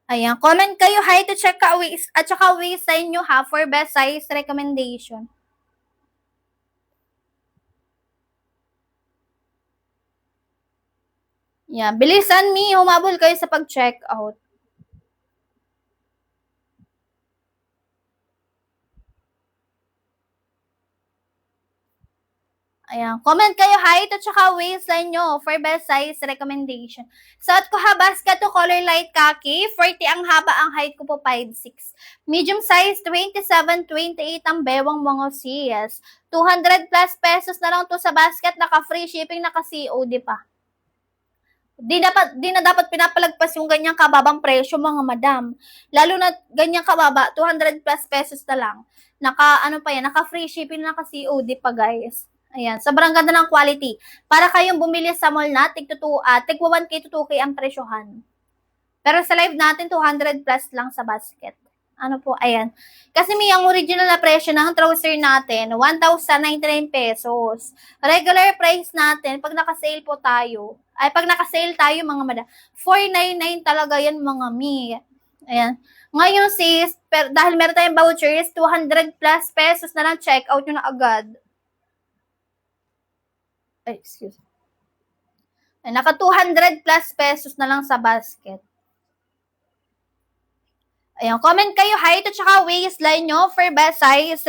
Ayan, comment kayo height to check at saka waistline nyo, ha, for best size recommendation. Yan, bilisan mi, humabol kayo sa pag-check out. Ayan, comment kayo height at saka waistline nyo for best size recommendation. Suot ko, ha, basket to color light khaki, 40 ang haba, ang height ko po 5'6". Medium size 27, 28 ang bewang, mga sis. 200 plus pesos na lang to sa basket, naka free shipping, naka COD pa. Di na dapat pinapalagpas yung ganyang kababang presyo, mga madam. Lalo na ganyang kababa, 200 plus pesos na lang. Naka free shipping, naka COD pa, guys. Ayan, sobrang ganda ng quality. Para kayong bumili sa mall na, tig 1K to 2K ang presyohan. Pero sa live natin, 200 plus lang sa basket. Ano po, ayan. Kasi may ang original na presyo ng trouser natin, 1,099 pesos. Regular price natin, pag naka-sale po tayo, pag naka-sale tayo, mga madam, 499 talaga yan, mga mi. Ayan. Ngayon sis, dahil meron tayong vouchers, 200 plus pesos na lang, check out nyo na agad. Ay, excuse. Naka 200 plus pesos na lang sa basket. Ayan, comment kayo height at saka waistline nyo for best size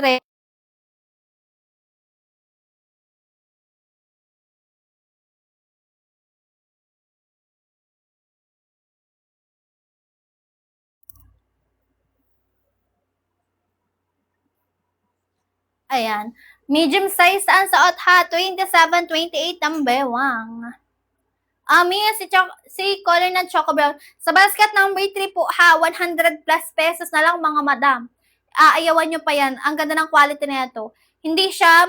Ayan. Medium size ang suot, ha, 27, 28 ang bewang. Si color ng Choco Brown. Sa basket number 3 po, ha, 100 plus pesos na lang, mga madam. Aayawan nyo pa yan. Ang ganda ng quality na ito. Hindi siya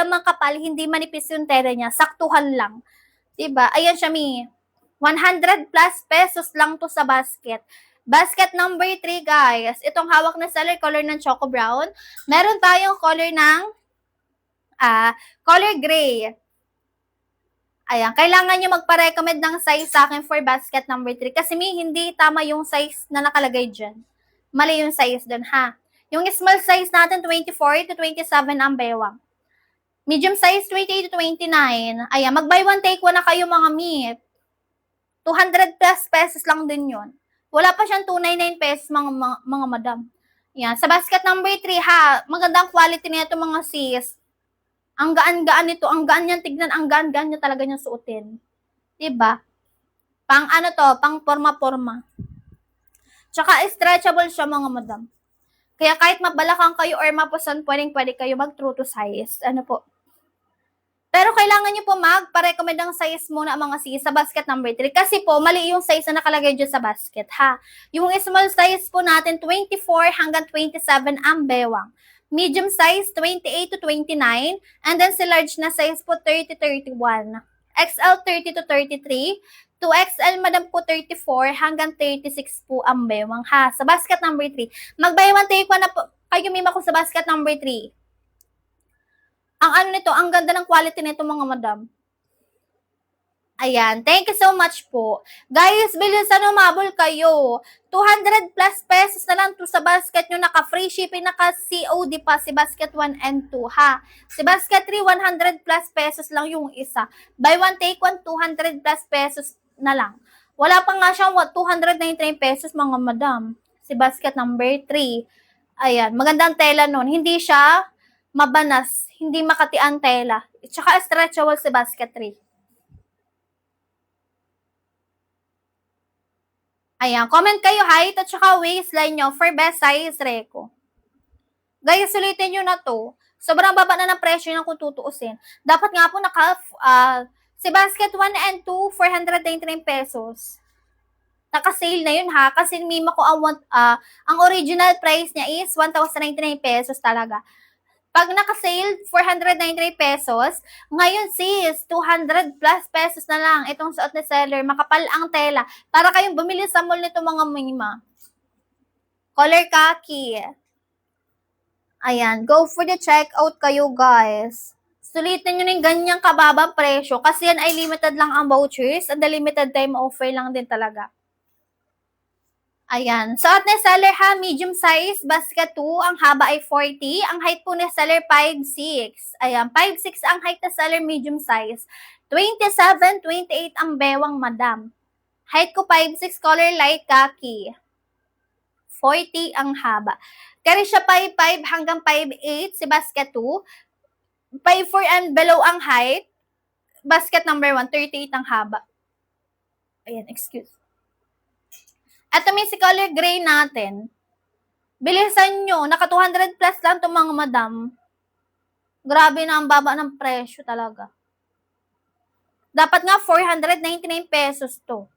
makapal, hindi manipis yung tela niya. Saktuhan lang. Diba? Ayan siya, mi. 100 plus pesos lang to sa basket. Basket number 3, guys. Itong hawak na seller, color ng Choco Brown. Meron tayong color ng color gray. Ayan, kailangan nyo magpa-recommend ng size sa akin for basket number 3 kasi hindi tama yung size na nakalagay dyan. Mali yung size dun, ha. Yung small size natin, 24 to 27 ang bewang. Medium size, 28 to 29. Ayan, mag-buy one, take one na kayo, mga mi. 200 plus pesos lang din yun. Wala pa siyang 299 pesos, mga madam. Yan. Sa basket number 3, ha, magandang quality nito, mga sis. Ang gaan-gaan nito, ang gaan niyang tignan, ang gaan-gaan niya talaga niyang suotin. Diba? Pang pang forma-forma. Tsaka stretchable siya, mga madam. Kaya kahit mabalakang kayo or mapusan, pwede kayo mag-true to size. Ano po? Pero kailangan nyo po magpa-recommend ng size muna, mga sis, sa basket number 3. Kasi po, mali yung size na nakalagay dyan sa basket, ha. Yung small size po natin, 24 hanggang 27 ang bewang. Medium size, 28 to 29. And then si large na size po, 30 to 31. XL, 30 to 33. 2XL, madam po, 34 hanggang 36 po ang bewang, ha. Sa basket number 3. Mag-buy one, take one na po kayo, mima ko sa basket number 3. Ang ganda ng quality nito, mga madam. Ayan, thank you so much po. Guys, bilisan umabol kayo. 200 plus pesos na lang to sa basket nyo. Naka-free shipping, naka-COD pa si basket 1 and 2, ha. Si basket 3, 100 plus pesos lang yung isa. Buy one, take one, 200 plus pesos na lang. Wala pa nga siyang 299 pesos, mga madam. Si basket number 3. Ayan, magandang tela nun. Hindi siya mabanas, hindi makati ang tela. Tsaka stretchable si basket 3. Ayan, comment kayo height at saka waistline nyo for best size Reco. Guys, sulitin nyo na to. Sobrang baba na ng presyo ng kung tutuusin. Dapat nga po si basket 1 and 2, 499 pesos. Naka-sale na yun ha, kasi mima ko ang original price niya is 1,099 pesos talaga. Pag naka-sale, 499 pesos. Ngayon sis, 200 plus pesos na lang itong suot ni seller. Makapal ang tela. Para kayong bumili sa mall nito mga mima. Color khaki. Ayan, go for the checkout kayo guys. Sulitin nyo ng ganyang kababang presyo kasi yan ay limited lang ang vouchers and the limited time offer lang din talaga. Ayan. Suot ni seller ha, medium size, basket 2, ang haba ay 40, ang height po ni seller 5'6". Ayan, 5'6 ang height ni seller, medium size. 27, 28 ang bewang madam. Height ko 5'6", color light khaki. 40 ang haba. Carry siya 5'5 hanggang 5'8 si basket 2. 5'4 and below ang height. Basket number 1, 38 ang haba. Ayan, excuse. At may si color gray natin. Bilisan nyo, naka 200 plus lang itong mga madam. Grabe na ang baba ng presyo talaga. Dapat nga 499 pesos to.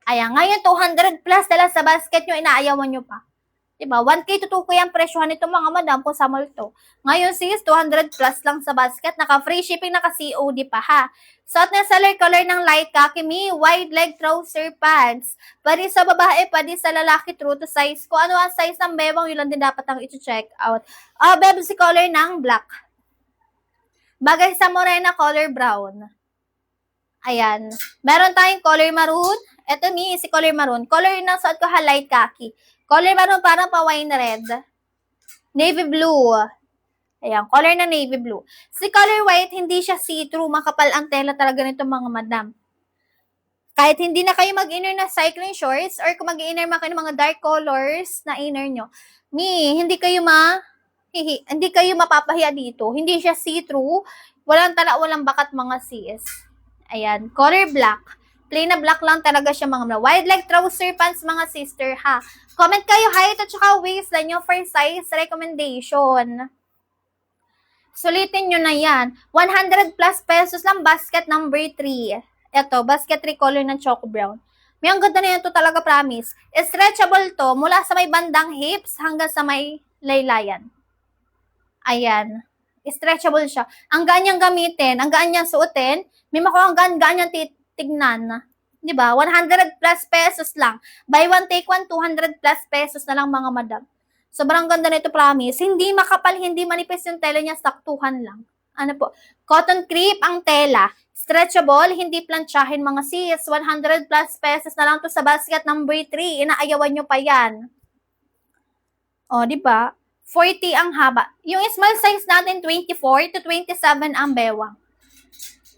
Ayan, ngayon 200 plus dala sa basket nyo, inaayawan nyo pa. Diba? 1K to 2K ang presyohan nito mga madam kung sa mall to. Ngayon sis, 200 plus lang sa basket. Naka-free shipping, naka-COD pa ha. Suot na seller color ng light khaki, wide leg trouser pants. Pwede sa babae, pwede sa lalaki, true to size. Kung ano ang size ng bebang, yun lang din dapat ang i-check out. Beb, si color ng black. Bagay sa morena, color brown. Ayan. Meron tayong color maroon. Ito si color maroon. Color ng suot ko ha, light khaki. Color maroon parang pa-wine red. Navy blue. Ayan, color na navy blue. Si color white, hindi siya see-through. Makapal ang tela talaga nito mga madam. Kahit hindi na kayo mag-inner na cycling shorts or kung mag-inner man kayo ng mga dark colors na inner nyo, hindi kayo mapapahiya dito. Hindi siya see-through. Walang tala, walang bakat mga sis. Ayan, color black. Plain na black lang talaga siya mga madam. Wide leg trouser pants mga sister ha. Comment kayo height at saka waistline nyo for size recommendation. Sulitin nyo na yan. 100 plus pesos lang basket number 3. Ito, basket 3 color ng choco brown. May ang ganda na yan to talaga, promise. Stretchable to mula sa may bandang hips hanggang sa may laylayan. Ayan. Stretchable siya. Ang ganyang gamitin, ang ganyang suotin, may mako ang ganyang tignan. Diba? 100 plus pesos lang. Buy one, take one, 200 plus pesos na lang mga madam. Sobrang ganda nito, promise. Hindi makapal, hindi manipis yung tela niya, saktuhan lang. Ano po? Cotton crepe ang tela. Stretchable, hindi plantsahin mga sis. 100 plus pesos na lang to sa basket number 3. Inaayawan nyo pa yan. O, diba? 40 ang haba. Yung small size natin, 24 to 27 ang bewang.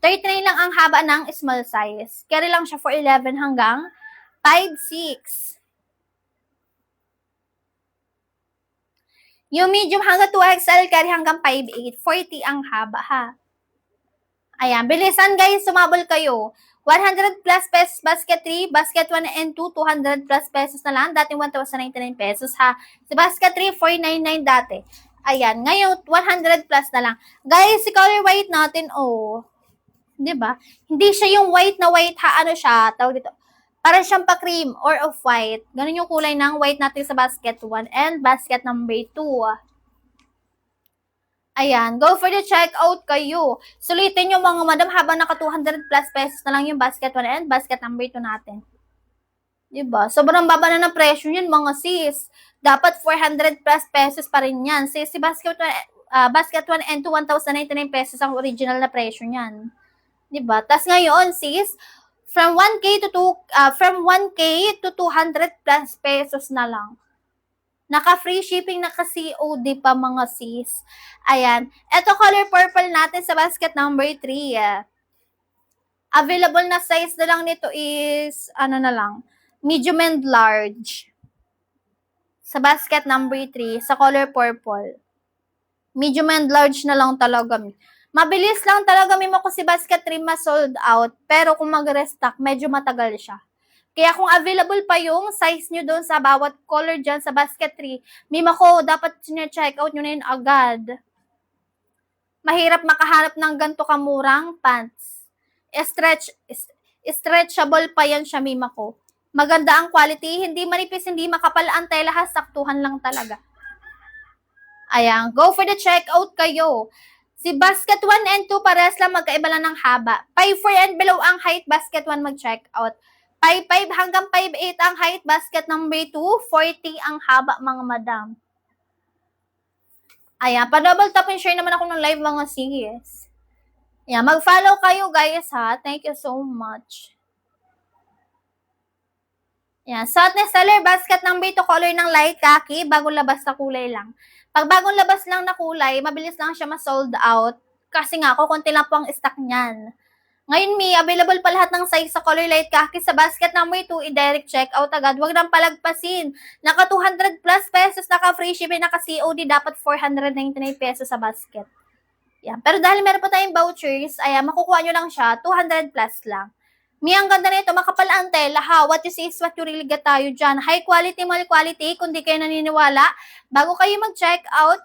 39 lang ang haba ng small size. Carry lang siya for 11 hanggang 5'6". Yung medium hanggang 2XL, carry hanggang 5'8". 40 ang haba ha. Ayan, bilisan guys, sumabol kayo. 100 plus pesos basket 3, basket 1 and 2, 200 plus pesos na lang. Dating 1,099 pesos ha. Si basket 3, 499 dati. Ayan, ngayon 100 plus na lang. Guys, si color white natin, diba? Hindi siya yung white na white ha, ano siya, tawag dito. Parang siyang pa-cream or off-white. Ganun yung kulay ng white natin sa basket 1 and basket number 2. Ayan, go for the checkout kayo. Sulitin yung mga madam habang naka 200 plus pesos na lang yung basket 1 and basket number 2 natin. Diba? Sobrang baba na ng presyo yun mga sis. Dapat 400 plus pesos pa rin yan. Si basket 1 and 2, 1,099 pesos ang original na presyo niyan. Diba? Tas ngayon, sis, from 1K to 200 plus pesos na lang. Naka-free shipping, naka-COD pa mga sis. Ayan. Ito color purple natin sa basket number 3. Available na size na lang nito is, medium and large. Sa basket number 3, sa color purple. Medium and large na lang talaga. Mabilis lang talaga ko si basket 3 ma-sold out. Pero kung mag-restock, medyo matagal siya. Kaya kung available pa yung size nyo doon sa bawat color dyan sa basket 3, mima ko, dapat check out nyo na yun agad. Mahirap makahanap ng ganito kamurang pants. Stretchable pa yan siya, mima ko. Maganda ang quality, hindi manipis, hindi makapal ang tela, saktuhan lang talaga. Ayan, go for the checkout kayo. Si basket 1 and 2, parehas lang, magkaiba lang ng haba. 5'4 and below ang height, basket 1 mag-checkout. 5'5 hanggang 5'8 ang height, basket number 2. 40 ang haba, mga madam. Ayan, pa-double tap and share naman ako ng live, mga sis. Ayan, mag-follow kayo, guys, ha. Thank you so much. Ayan, suot na seller, basket number 2, color ng light khaki, bagong labas na kulay lang. Pag bagong labas lang na kulay, mabilis lang siya ma-sold out. Kasi nga, kukunti lang po ang stock niyan. Ngayon, available pa lahat ng size sa color light khaki sa basket number 2, i-direct check out agad. Huwag nang palagpasin. Naka 200 plus pesos, naka free shipping, naka COD, dapat 499 pesos sa basket. Yan. Pero dahil meron pa tayong vouchers, makukuha nyo lang siya, 200 plus lang. Ang ganda nito, makapal ang tela, ha? What you see is what you really get tayo dyan. High quality, mal quality. Kung di kayo naniniwala, bago kayo mag-check out,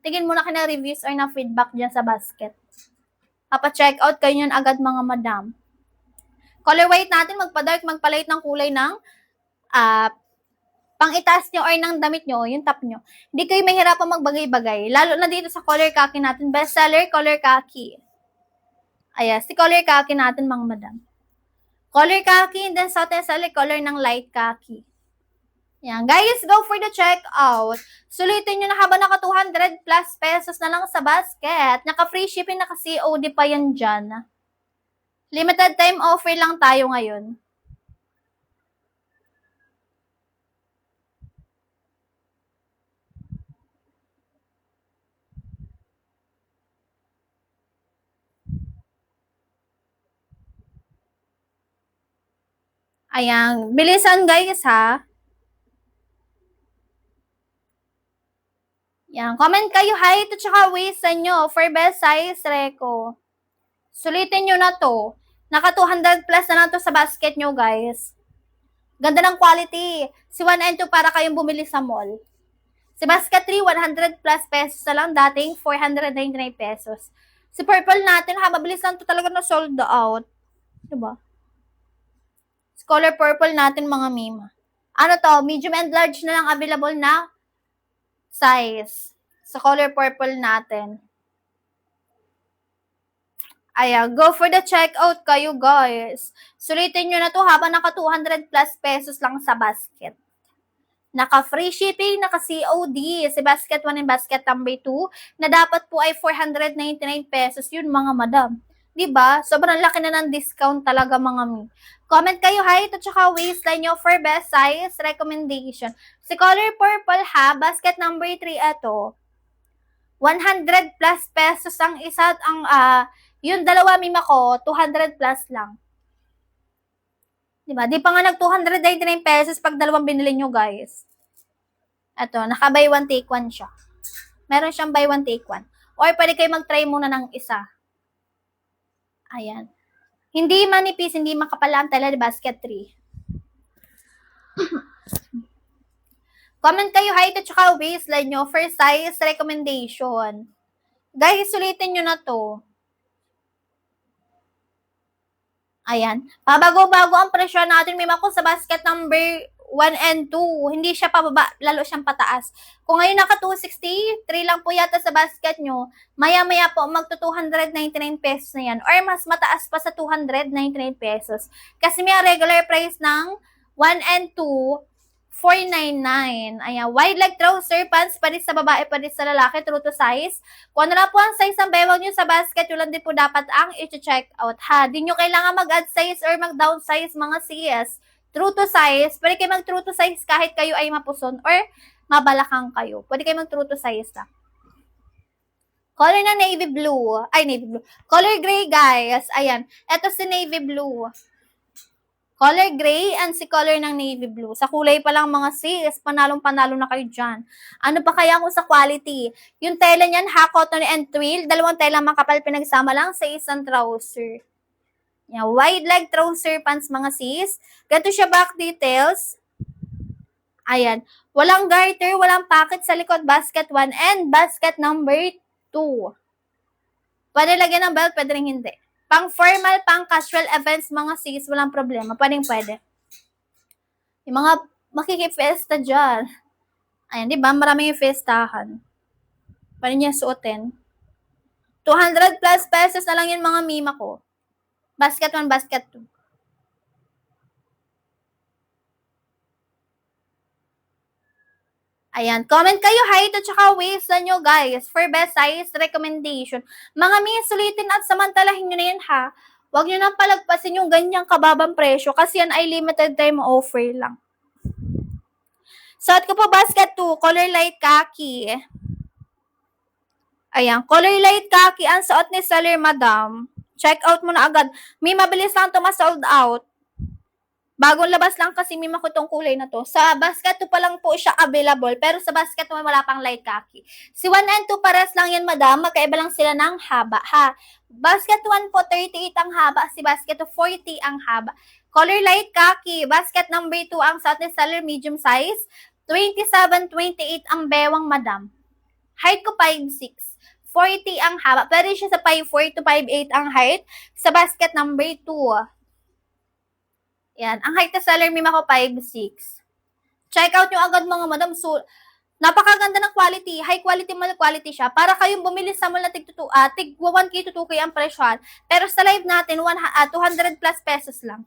tingin muna kayo ng reviews or ng feedback dyan sa basket. Papa-check out kayo yun agad, mga madam. Color white natin, magpa-dark, magpa-light ng kulay ng pang-itaas nyo or ng damit nyo, yung top nyo. Hindi kayo mahirapan magbagay-bagay. Lalo na dito sa color khaki natin. Best seller, color khaki. Ayan, si color khaki natin, mga madam. Color khaki, and then sa seller, color ng light khaki. Yan. Guys, go for the checkout. Sulitin nyo na habang naka 200 plus pesos na lang sa basket. Naka free shipping, naka COD pa yan dyan. Limited time offer lang tayo ngayon. Ayan. Bilisan, guys, ha. Yan. Comment kayo height at saka waist nyo for best size reco. Sulitin nyo na to. Naka 200 plus na lang to sa basket nyo, guys. Ganda ng quality. Si 1 and 2 para kayong bumili sa mall. Si basket 3, 100 plus pesos na lang. Dating 499 pesos. Si purple natin, mabilis lang to talaga na sold out. Diba? Si color purple natin, mga mima. Ano to? Medium and large na lang available na size. Sa color purple natin. Ayan, go for the checkout kayo, guys. Sulitin nyo na to habang naka 200 plus pesos lang sa basket. Naka free shipping, naka COD. Si basket 1 and basket number 2 na dapat po ay 499 pesos. Yun, mga madam. Diba? Sobrang laki na ng discount talaga, mga mi. Comment kayo height at saka waistline nyo for best size recommendation. Si color purple, ha, basket number 3, ito. 100 plus pesos ang isa at ang yung dalawa, mima ko, 200 plus lang. Diba? Di pa nga nag 299 pesos pag dalawang binili nyo, guys. Ito, naka buy one take one siya. Meron siyang buy one take one. Or pwede kayo mag-try muna ng isa. Ayan. Hindi manipis, hindi makapala ang tela, basket 3. Comment kayo height at saka waistline nyo for size recommendation. Guys, sulitin nyo na to. Ayan. Pabago-bago ang presyo natin. May mako sa basket number 1 and 2. Hindi siya pababa, lalo siyang pataas. Kung ngayon naka 263 lang po yata sa basket nyo, maya-maya po magto 299 pesos na yan. Or mas mataas pa sa 299 pesos. Kasi may regular price ng 1 and 2, 499. Ayan, wide leg trouser pants, pa rin sa babae, pa rin sa lalaki, true to size. Kung ano na po ang size ng bewang nyo sa basket, yun lang din po dapat ang i-check out, ha. Di nyo kailangan mag-add size or mag-down size, mga CS. True to size, pwede kayo mag-true to size kahit kayo ay mapuson or mabalakang kayo. Pwede kayo mag-true to size lang. Color na navy blue. Ay, navy blue. Color gray, guys. Ayan. Ito si navy blue. Color gray and si color ng navy blue. Sa kulay pa lang, mga sis, panalong-panalo na kayo dyan. Ano pa kaya kung sa quality? Yung tela niyan, cotton and twill. Dalawang tela makapal pinagsama lang sa isang trouser. Yan, wide leg trouser pants mga sis. Ganito siya back details. Ayan. Walang garter, walang pocket sa likod, basket 1 and basket number 2. Pwede lagyan ng belt, pwede rin hindi. Pang formal, pang casual events mga sis, walang problema. Pwede. Yung mga makikipesta dyan. Ayan, di ba? Maraming yung festahan. Pwede niya suotin. 200 plus pesos na lang yun mga mima ko. Basket 1, basket 2. Ayan, comment kayo height at saka waist na nyo guys for best size recommendation. Mga mi, sulitin at samantalahin nyo na yun ha. Huwag nyo nang palagpasin yung ganyang kababang presyo kasi yan ay limited time offer lang. Suot ko po basket 2, color light khaki. Ayan, color light khaki ang suot ni seller madam. Check out mo na agad. May mabilis lang ito ma-sold out. Bagong labas lang kasi may makutong kulay na to. Sa basket 2 pa lang po siya available, pero sa basket 1 wala pang light khaki. Si 1 and 2 pares lang yan, madam. Magkaiba lang sila ng haba, ha? Basket 1 po, 38 ang haba. Si basket 2, 40 ang haba. Color light khaki. Basket number 2 ang suot ni seller medium size. 27, 28 ang bewang, madam. Height ko 5'6". 40 ang haba. Pwede siya sa 5'4 to 5'8 ang height. Sa basket number 2. Yan. Ang height na seller meme ako 5'6". Check out nyo agad mga madam. So, napakaganda ng quality. High quality, mal quality siya. Para kayong bumili sa mall na tig 1K to 2K ang presyohan. Pero sa live natin, 200 plus pesos lang.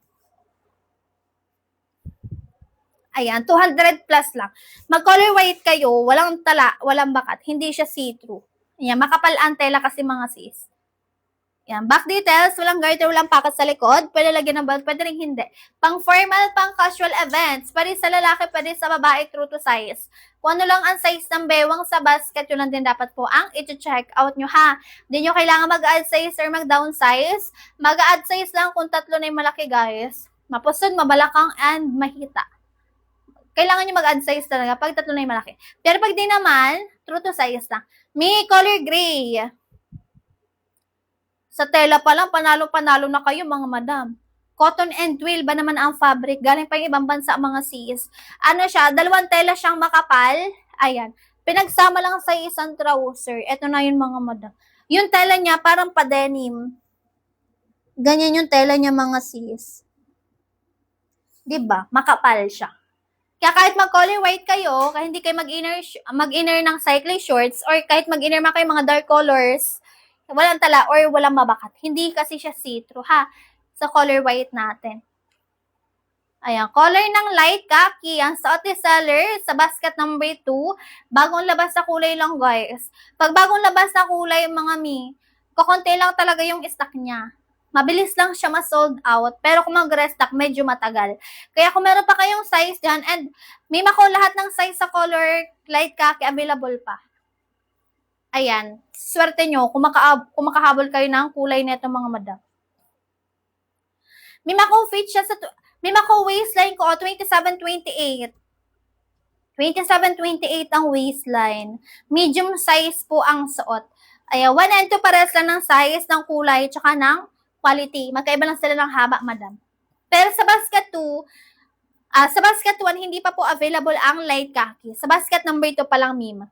Ayan, 200 plus lang. Mag-color white kayo, walang tala, walang bakat. Hindi siya see-through. Ayan, makapal ang tela kasi mga sis. Yan, back details, walang garter, walang packet sa likod. Pwede lagyan ng belt, pwede rin hindi. Pang formal, pang casual events. Pwede sa lalaki, pwede sa babae, true to size. Kung ano lang ang size ng bewang sa basket, yun lang din dapat po ang i-check out nyo ha. Hindi nyo kailangan mag-add size or mag-down size. Mag-add size lang kung tatlo na yung malaki guys. Mapusod, mabalakang, and mahita. Kailangan nyo mag-add size talaga pag tatlo na yung malaki. Pero pag di naman, true to size lang. May color gray. Sa tela pa lang, panalo-panalo na kayo mga madam. Cotton and twill ba naman ang fabric? Galing pa yung ibang bansa mga sis. Ano siya, dalawang tela siyang makapal. Ayan. Pinagsama lang sa isang trouser. Ito na yun mga madam. Yung tela niya parang pa-denim. Ganyan yung tela niya mga sis. Diba? Makapal siya. Kaya kahit mag-color white kayo, kahit hindi kayo mag-inner ng cycling shorts, or kahit mag-inner man kayo mga dark colors, walang tala or walang mabakat. Hindi kasi siya see-through, ha? Sa color white natin. Ayan, color ng light khaki. Ang suot ni seller sa basket number 2. Bagong labas na kulay lang, guys. Pag bagong labas na kulay, mga mi, kukunti lang talaga yung stock niya. Mabilis lang siya ma-sold out. Pero kung mag-restock, medyo matagal. Kaya kung meron pa kayong size dyan, and may mako lahat ng size sa color light khaki available pa. Ayan, swerte nyo kung makahabol kayo ng kulay nito mga madam. May mako fit siya sa, may mako waistline ko, 27-28. 27-28 ang waistline. Medium size po ang suot. Ayan, 1 and 2 pares lang ng size, ng kulay, tsaka ng quality. Magkaiba lang sila ng haba, madam. Pero sa basket 2, sa basket 1, hindi pa po available ang light khaki. Sa basket number 2 pa lang, mima.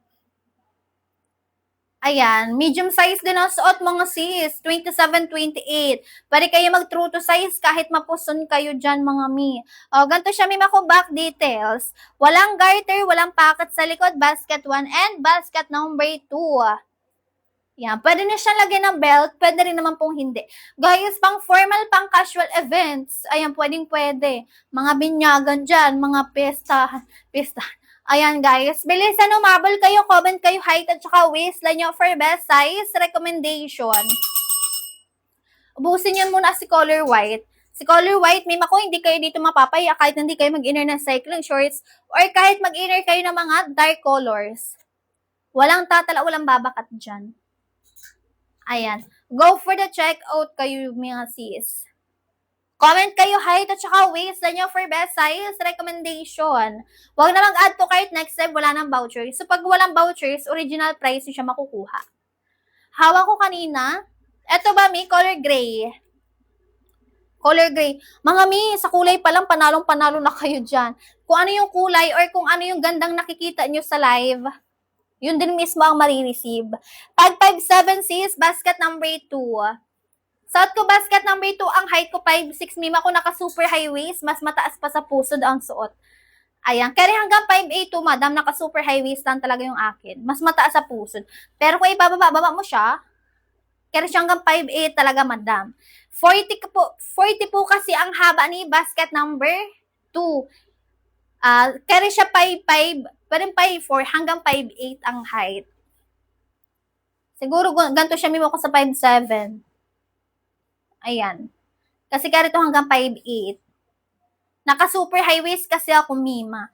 Ayan, medium size din ang suot mga sis, 27-28. Pwede kayo mag-true to size kahit mapuson kayo dyan mga mi. O, ganito siya, may mako back details. Walang garter, walang pocket sa likod, basket 1 and basket number 2. Yan, pwede na siya lagyan ng belt, pwede rin naman pong hindi. Guys, pang formal, pang casual events, ayan, pwede. Mga binyagan dyan, mga pesta. Ayan guys, bilisan umabol kayo, comment kayo height at saka waistline nyo for best size recommendation. Ubusin nyo muna si color white. Si color white, may mako, hindi kayo dito mapapaya kahit hindi kayo mag-inner ng cycling shorts or kahit mag-inner kayo ng mga dark colors. Walang tatala, walang babakat dyan. Ayan. Go for the checkout kayo mga sis. Comment kayo height at saka waist nyo for best size recommendation. Huwag na mag-add to cart next time, wala nang vouchers. So, pag walang vouchers, original price siya makukuha. Hawak ko kanina. Ito ba, may color gray. Color gray. Mga mi, sa kulay pa lang, panalong-panalo na kayo dyan. Kung ano yung kulay or kung ano yung gandang nakikita nyo sa live, yun din mismo ang marireceive. Pag 5'7" sis, basket number 2. Suot ko basket number 2, ang height ko 5'6", mima ko naka super high waist, mas mataas pa sa pusod ang suot. Ayan, carry hanggang 5'8" madam, naka super high waist lang talaga yung akin. Mas mataas sa pusod. Pero kung ibababa mo siya, carry siya hanggang 5'8" talaga madam. 40 po kasi ang haba ni basket number 2. Carry siya 5'5", pero 5'4", hanggang 5'8" ang height. Siguro ganito siya mimo ko sa 5'7". Ayan. Kasi carry to hanggang 5'8". Naka super high waist kasi ako, mima.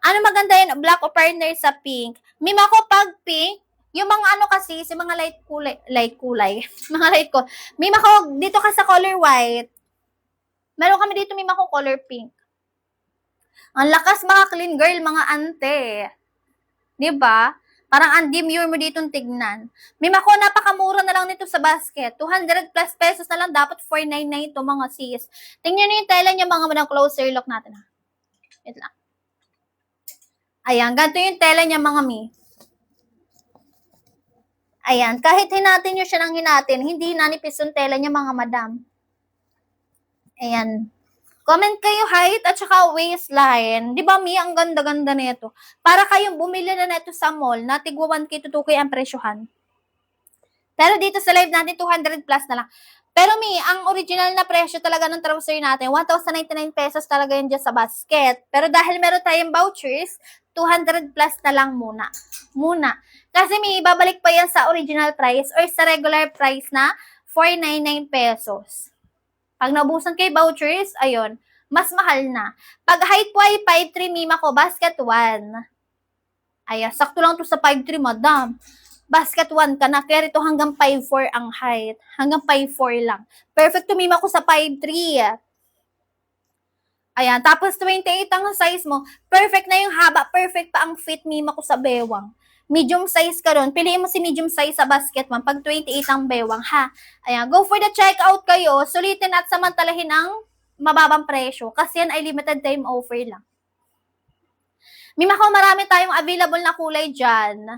Ano maganda yun, black o partner sa pink? Mima ko pag pink, yung mga ano kasi, si mga light kulay, mga light ko. Mima ko, dito ka sa color white. Meron kami dito, mima ko, color pink. Ang lakas mga clean girl, mga ante. Diba? Parang ang demure mo ditong tignan. Mima ko, napakamura na lang nito sa basket. 200 plus pesos na lang, dapat 499 ito mga sis. Tingnan nyo yung tela niya, mga manang closer look natin ha. Wait lang. Ayan, ganito yung tela niya mga mi. Ayan, kahit hinatin nyo siya ng hinatin, hindi nanipis yung tela niya mga madam. Ayan. Comment kayo height at saka waistline. Di ba, Mi? Ang ganda-ganda nito. Para kayong bumili na nito sa mall, na tigwa 1K to 2K ang presyohan. Pero dito sa live natin, 200 plus na lang. Pero Mi, ang original na presyo talaga ng trouser natin, 1,099 pesos talaga yun dyan sa basket. Pero dahil meron tayong vouchers, 200 plus na lang muna. Kasi Mi, babalik pa yan sa original price or sa regular price na 499 pesos. Pag naubusan kay vouchers, ayun, mas mahal na. Pag height po ay 5'3", mima ko, basket 1. Ayan, sakto lang to sa 5'3", madam. Basket 1 ka na, carry to hanggang 5'4" ang height. Hanggang 5'4" lang. Perfect to mima ko sa 5'3". Ayan, tapos 28 ang size mo. Perfect na yung haba, perfect pa ang fit mima ko sa bewang. Medium size ka ron. Piliin mo si medium size sa basket mo. Pag 28 ang bewang, ha? Ayan, go for the checkout kayo. Sulitin at samantalahin ang mababang presyo. Kasi yan ay limited time offer lang. Mima ko, marami tayong available na kulay dyan.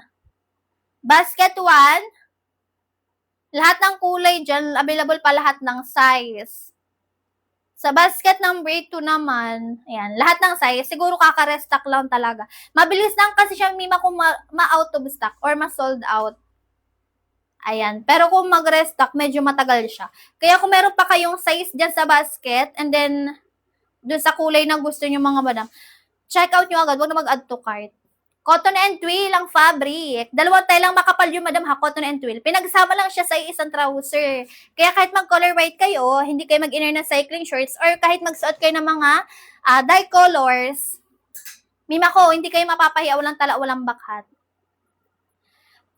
Basket 1. Lahat ng kulay dyan, available pa lahat ng size. Sa basket number 2 naman, ayan, lahat ng size, siguro kaka-restock lang talaga. Mabilis lang kasi siya, mima, kung ma-out of stock or ma-sold out. Ayan, pero kung mag-restock, medyo matagal siya. Kaya kung meron pa kayong size dyan sa basket, and then, dun sa kulay na gusto nyo mga madam, check out nyo agad, huwag na mag-add to cart. Cotton and twill ang fabric. Dalawang tayo lang makapal yung madam ha, cotton and twill. Pinagsama lang siya sa isang trouser. Kaya kahit mag-color white kayo, hindi kayo mag-inner na cycling shorts, or kahit magsuot kayo ng mga dye colors, mima ko, hindi kayo mapapahiya, walang tala, walang bakhat.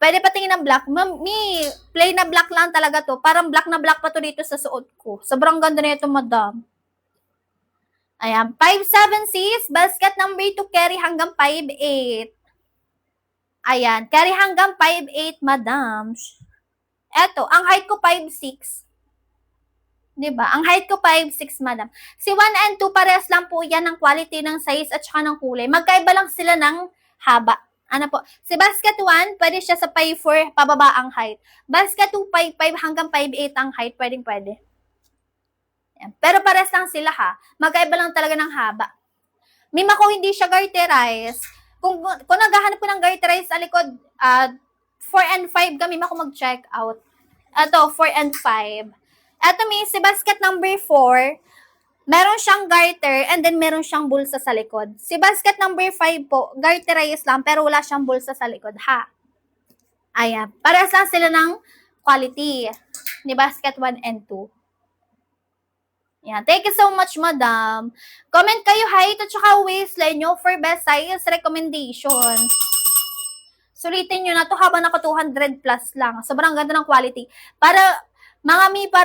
Pwede patingin ng black. Mi, plain na black lang talaga to. Parang black na black pa to dito sa suot ko. Sobrang ganda na ito, madam. Ayan, 5'7" sis, basket number 2, carry hanggang 5'8". Ayan, carry hanggang 5'8", madam. Eto, ang height ko 5'6". Diba? Ang height ko 5'6", madam. Si 1 and 2, parehas lang po yan ng quality ng size at saka ng kulay. Magkaiba lang sila ng haba. Ano po? Si basket 1, pwede siya sa 5'4", pababa ang height. Basket 2, 5'5" hanggang 5'8" ang height. Pwede. Ayan. Pero parehas lang sila ha. Magkaiba lang talaga ng haba. Mima ko, hindi siya garterize. Kung naghahanap ko ng garterize sa likod, 4 and 5 kami ako mag-check out. Ito, 4 and 5. Ito, si basket number 4, meron siyang garter and then meron siyang bulsa sa likod. Si basket number 5 po, garterize lang pero wala siyang bulsa sa likod, ha? Ayan, parehas lang sila ng quality ni basket 1 and 2. Yan. Thank you so much, madam. Comment kayo height at saka waistline nyo for best size recommendation. Sulitin nyo na to habang naka 200 plus lang. Sobrang ganda ng quality. Para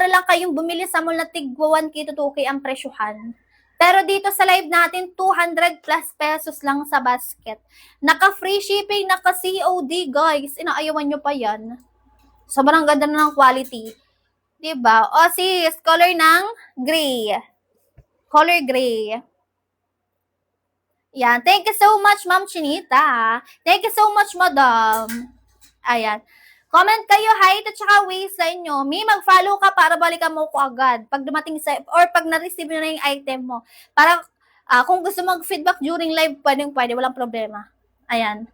lang kayong bumili sa mall na tigwa 1K to 2K ang presyohan. Pero dito sa live natin, 200 plus pesos lang sa basket. Naka-free shipping, naka-COD, guys. Inaayawan nyo pa yan. Sobrang ganda na ng quality. Diba? O sis, color ng gray. Color gray. Yan. Thank you so much, Ma'am Chinita. Thank you so much, Madam. Ayan. Comment kayo height at saka waistline nyo. May mag-follow ka para balikan mo ko agad. Pag dumating sa, or pag na-receive na yung item mo. Para, kung gusto mag-feedback during live, pwede, walang problema. Ayan.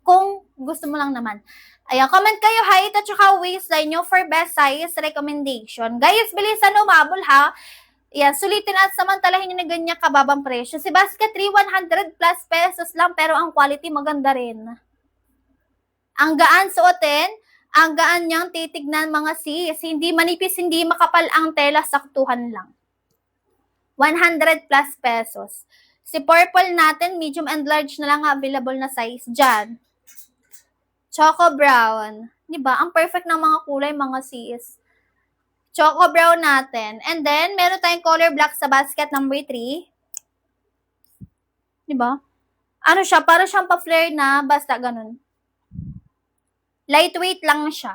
Kung gusto mo lang naman. Ayan, comment kayo height at saka waistline nyo for best size recommendation. Guys, bilisan umabol ha. Ayan, sulitin at samantalahin nyo na ganyan kababang presyo. Si Basket 3, 100 plus pesos lang pero ang quality maganda rin. Ang gaan suotin, ang gaan niyang titignan mga sis. Hindi manipis, hindi makapal ang tela, saktuhan lang. 100 plus pesos. Si purple natin, medium and large na lang available na size dyan. Choco brown. Diba? Ang perfect ng mga kulay, mga sis. Choco brown natin. And then, meron tayong color black sa basket number 3. Diba? Ano siya? Para siyang pa-flare na, basta ganun. Lightweight lang siya.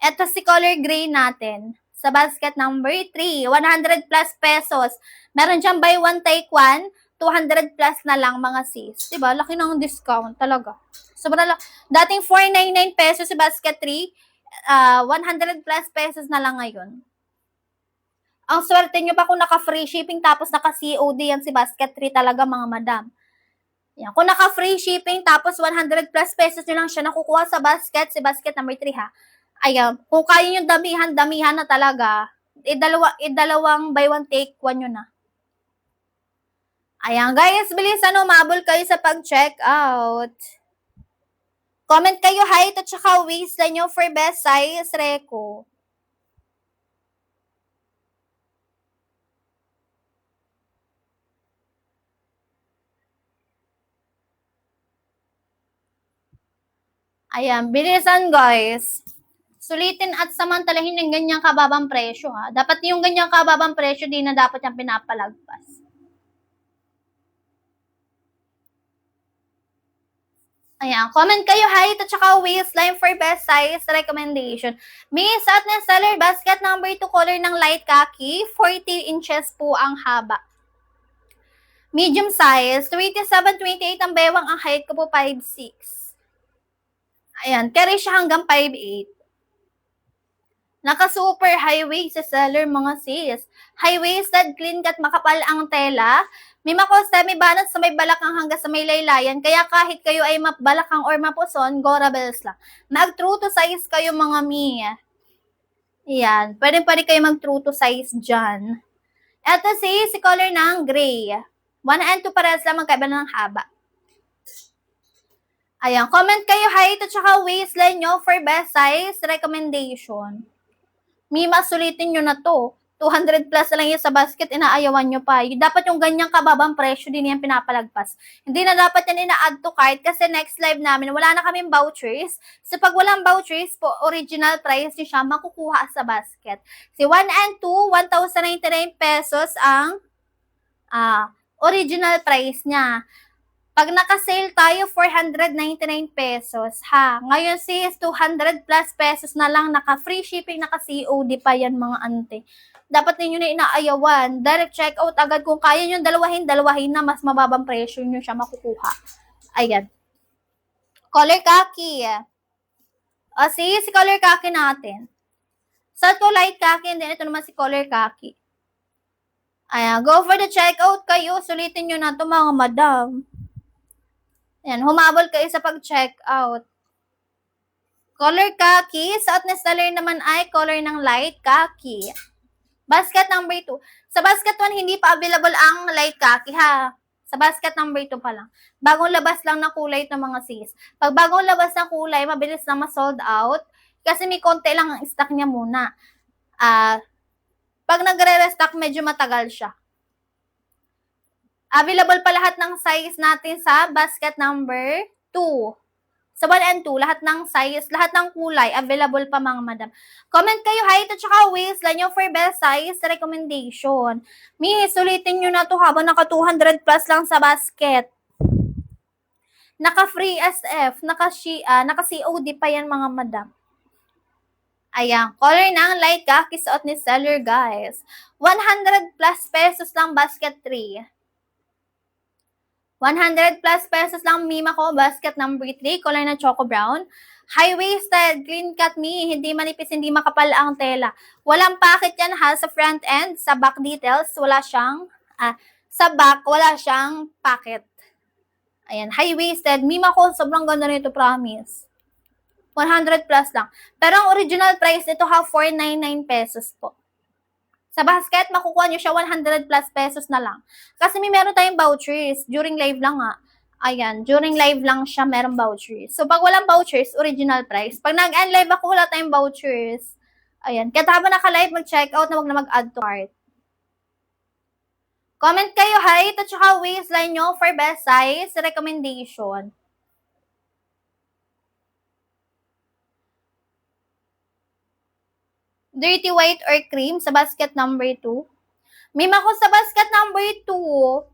Ito si color gray natin. Sa basket number 3. 100 plus pesos. Meron dyan buy one, take one. 200 plus na lang mga sis. Diba? Laki ng discount talaga. Sobrang lang. Dating 499 pesos si basket 3. 100 plus pesos na lang ngayon. Ang swerte nyo pa kung naka-free shipping tapos naka-COD yan si basket 3 talaga mga madam. Yan. Kung naka-free shipping tapos 100 plus pesos nyo lang siya nakukuha sa basket, si basket number 3 ha. Ayan. Kung kaya nyo damihan na talaga, dalawang buy one, take one nyo na. Ayan, guys, bilisan umabol kayo sa pag-check out. Comment kayo height at saka waistline nyo for best size reco. Ayan, bilisan guys. Sulitin at samantalahin ng ganyang kababang presyo ha. Dapat yung ganyang kababang presyo, di na dapat yung pinapalagpas. Ayan, comment kayo height at saka waistline for best size recommendation. Miss at na seller basket number 2 color ng light khaki, 40 inches po ang haba. Medium size, 27-28 ang bewang, ang height ko po 5'6". Ayan, carry siya hanggang 5'8". Naka-super high-waist sa seller mga sis. High-waisted, clean cut, makapal ang tela. May makosta, may banat sa may balakang hanggang sa may laylayan. Kaya kahit kayo ay mabalakang or mapuson, gorabels lang. Mag-true to size kayo mga mi. Yan. Pwede kayo mag-true to size dyan. Ito si color ng gray. 1 and 2 parehas lang magkaiba ng haba. Ayan. Comment kayo height at saka waistline nyo for best size recommendation. Masulitin nyo na to. 200 plus lang yun sa basket, inaayawan nyo pa. Dapat yung ganyang kababang presyo din yan pinapalagpas. Hindi na dapat yan ina-add to cart kasi next live namin, wala na kaming vouchers. So pag walang vouchers po, original price nyo siya makukuha sa basket. Si 1 and 2, 1,099 pesos ang original price niya. Pag naka-sale tayo, 499 pesos, ha. Ngayon sis, 200 plus pesos na lang, naka-free shipping, naka-COD pa yan mga ante. Dapat ninyo na inaayawan. Direct checkout agad. Kung kaya nyo dalawahin na, mas mababang presyo nyo siya makukuha. Ayan. Color khaki. O, si color khaki natin. Sa to light khaki, and then ito naman si color khaki. Ayan, go for the checkout kayo. Sulitin nyo na to mga madam. Ayan, humabol kayo sa pag-check out. Color khaki. Sa outness color naman ay color ng light khaki. Basket number 2. Sa basket 1, hindi pa available ang light khaki ha. Sa basket number 2 pa lang. Bagong labas lang na kulay ito mga sis. Pag bagong labas na kulay, mabilis na ma-sold out. Kasi may konti lang ang stock niya muna. Pag nagre-restock, medyo matagal siya. Available pa lahat ng size natin sa basket number 2. Sa 1 and 2, lahat ng size, lahat ng kulay, available pa mga madam. Comment kayo height at saka waistline nyo for best size recommendation. Sulitin nyo na to habang naka 200 plus lang sa basket. Naka free SF, naka COD pa yan mga madam. Ayan, color ng light khaki suot ni seller, guys. 100 plus pesos lang basket 3. 100 plus pesos lang Mima ko, basket number 3, color na choco brown. High-waisted, clean cut me, hindi manipis, hindi makapal ang tela. Walang packet yan ha, sa front end, sa back details, wala siyang, sa back, wala siyang packet. Ayan, high-waisted, Mima ko, sobrang ganda nito, promise. 100 plus lang. Pero ang original price nito ha, 499 pesos po. Sa basket, makukuha nyo siya 100 plus pesos na lang. Kasi meron tayong vouchers. During live lang nga. Ayan, during live lang siya merong vouchers. So, pag walang vouchers, original price. Pag nag-end live ako, wala tayong vouchers. Ayan, kaya habang naka-live, mag-check out na wag na mag-add to cart. Comment kayo height at saka waistline nyo for best size recommendation. Dirty white or cream sa basket number 2. Mima ko sa basket number 2,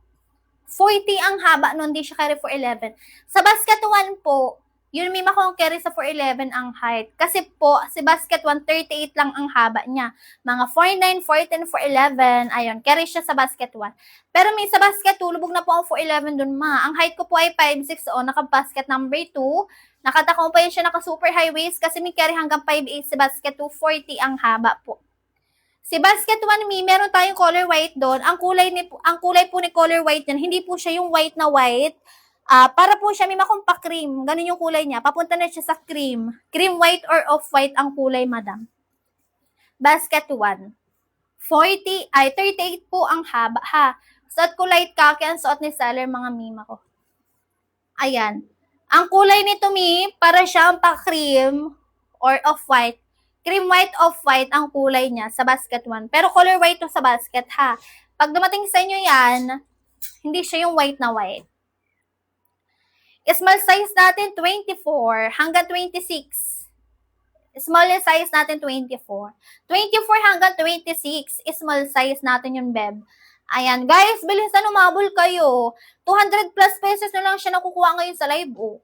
40 ang haba nun, di siya carry for 11. Sa basket 1 po, yun Mima ko ang carry sa 411 ang height. Kasi po, si basket 1, 38 lang ang haba niya. Mga 49, 14, 411, ayun, carry siya sa basket 1. Pero may sa basket 2, lubog na po ang 411 dun ma. Ang height ko po ay 5'6", naka-basket number 2. Nakatakong pa yun siya naka-super high waist kasi may carry hanggang 5'8", si basket 2, 40 ang haba po. Si basket 1 me, meron tayong color white doon. Ang kulay po ni color white yan, hindi po siya yung white na white. Para po siya may makumpa cream. Ganun yung kulay niya. Papunta na siya sa cream. Cream white or off-white ang kulay, madam. Basket 1. 38 po ang haba, ha. Suot ko light khaki ang suot ni seller, mga Mima ko. Ayan. Ang kulay nito, Mi, para siyang pa-cream or off-white. Cream white, off-white ang kulay niya sa basket 1. Pero color white to sa basket, ha. Pag dumating sa inyo yan, hindi siya yung white na white. Small size natin, 24 hanggang 26. Small size natin, 24. 24 hanggang 26, small size natin yung beb. Ayan, guys, bilisan umabol kayo. 200 plus pesos na lang siya nakukuha ngayon sa live, oh.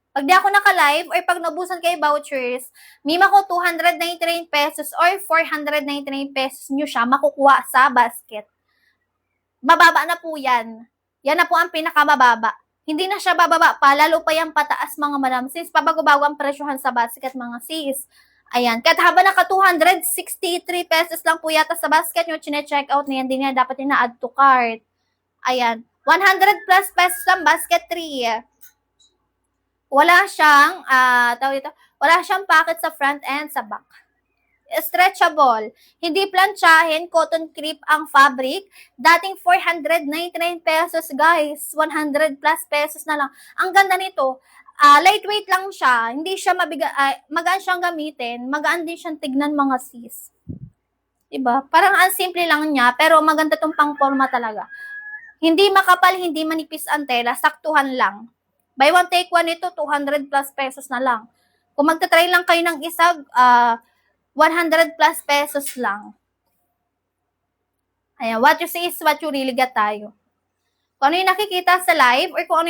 Pag di ako naka-live or pag nabusan kayo vouchers, Mima ko 299 pesos or 499 pesos nyo siya makukuha sa basket. Mababa na po yan. Yan na po ang pinakamababa. Hindi na siya bababa pa, lalo pa yung pataas, mga madam, since pabago-bago ang presyohan sa basket, mga sis. Ayan, kahit haba naka 263 pesos lang po yata sa basket nyo, chine-check out na yan, din nga dapat na add to cart. Ayan, 100 plus pesos lang basket 3. Wala siyang, wala siyang packet sa front and sa back. Stretchable. Hindi plantsahin, cotton crepe ang fabric. Dating 499 pesos, guys. 100 plus pesos na lang. Ang ganda nito. Lightweight lang siya. Hindi siya magaan siyang gamitin. Magaan din siyang tignan, mga sis. Diba? Parang ang simple lang niya, pero maganda tong pang forma talaga. Hindi makapal, hindi manipis ang tela. Saktuhan lang. Buy one, take one ito, 200 plus pesos na lang. Kung magta-try lang kayo ng isa, 100 plus pesos lang. Ayan, what you see is what you really get tayo. Kung ano yung nakikita sa live or kung ano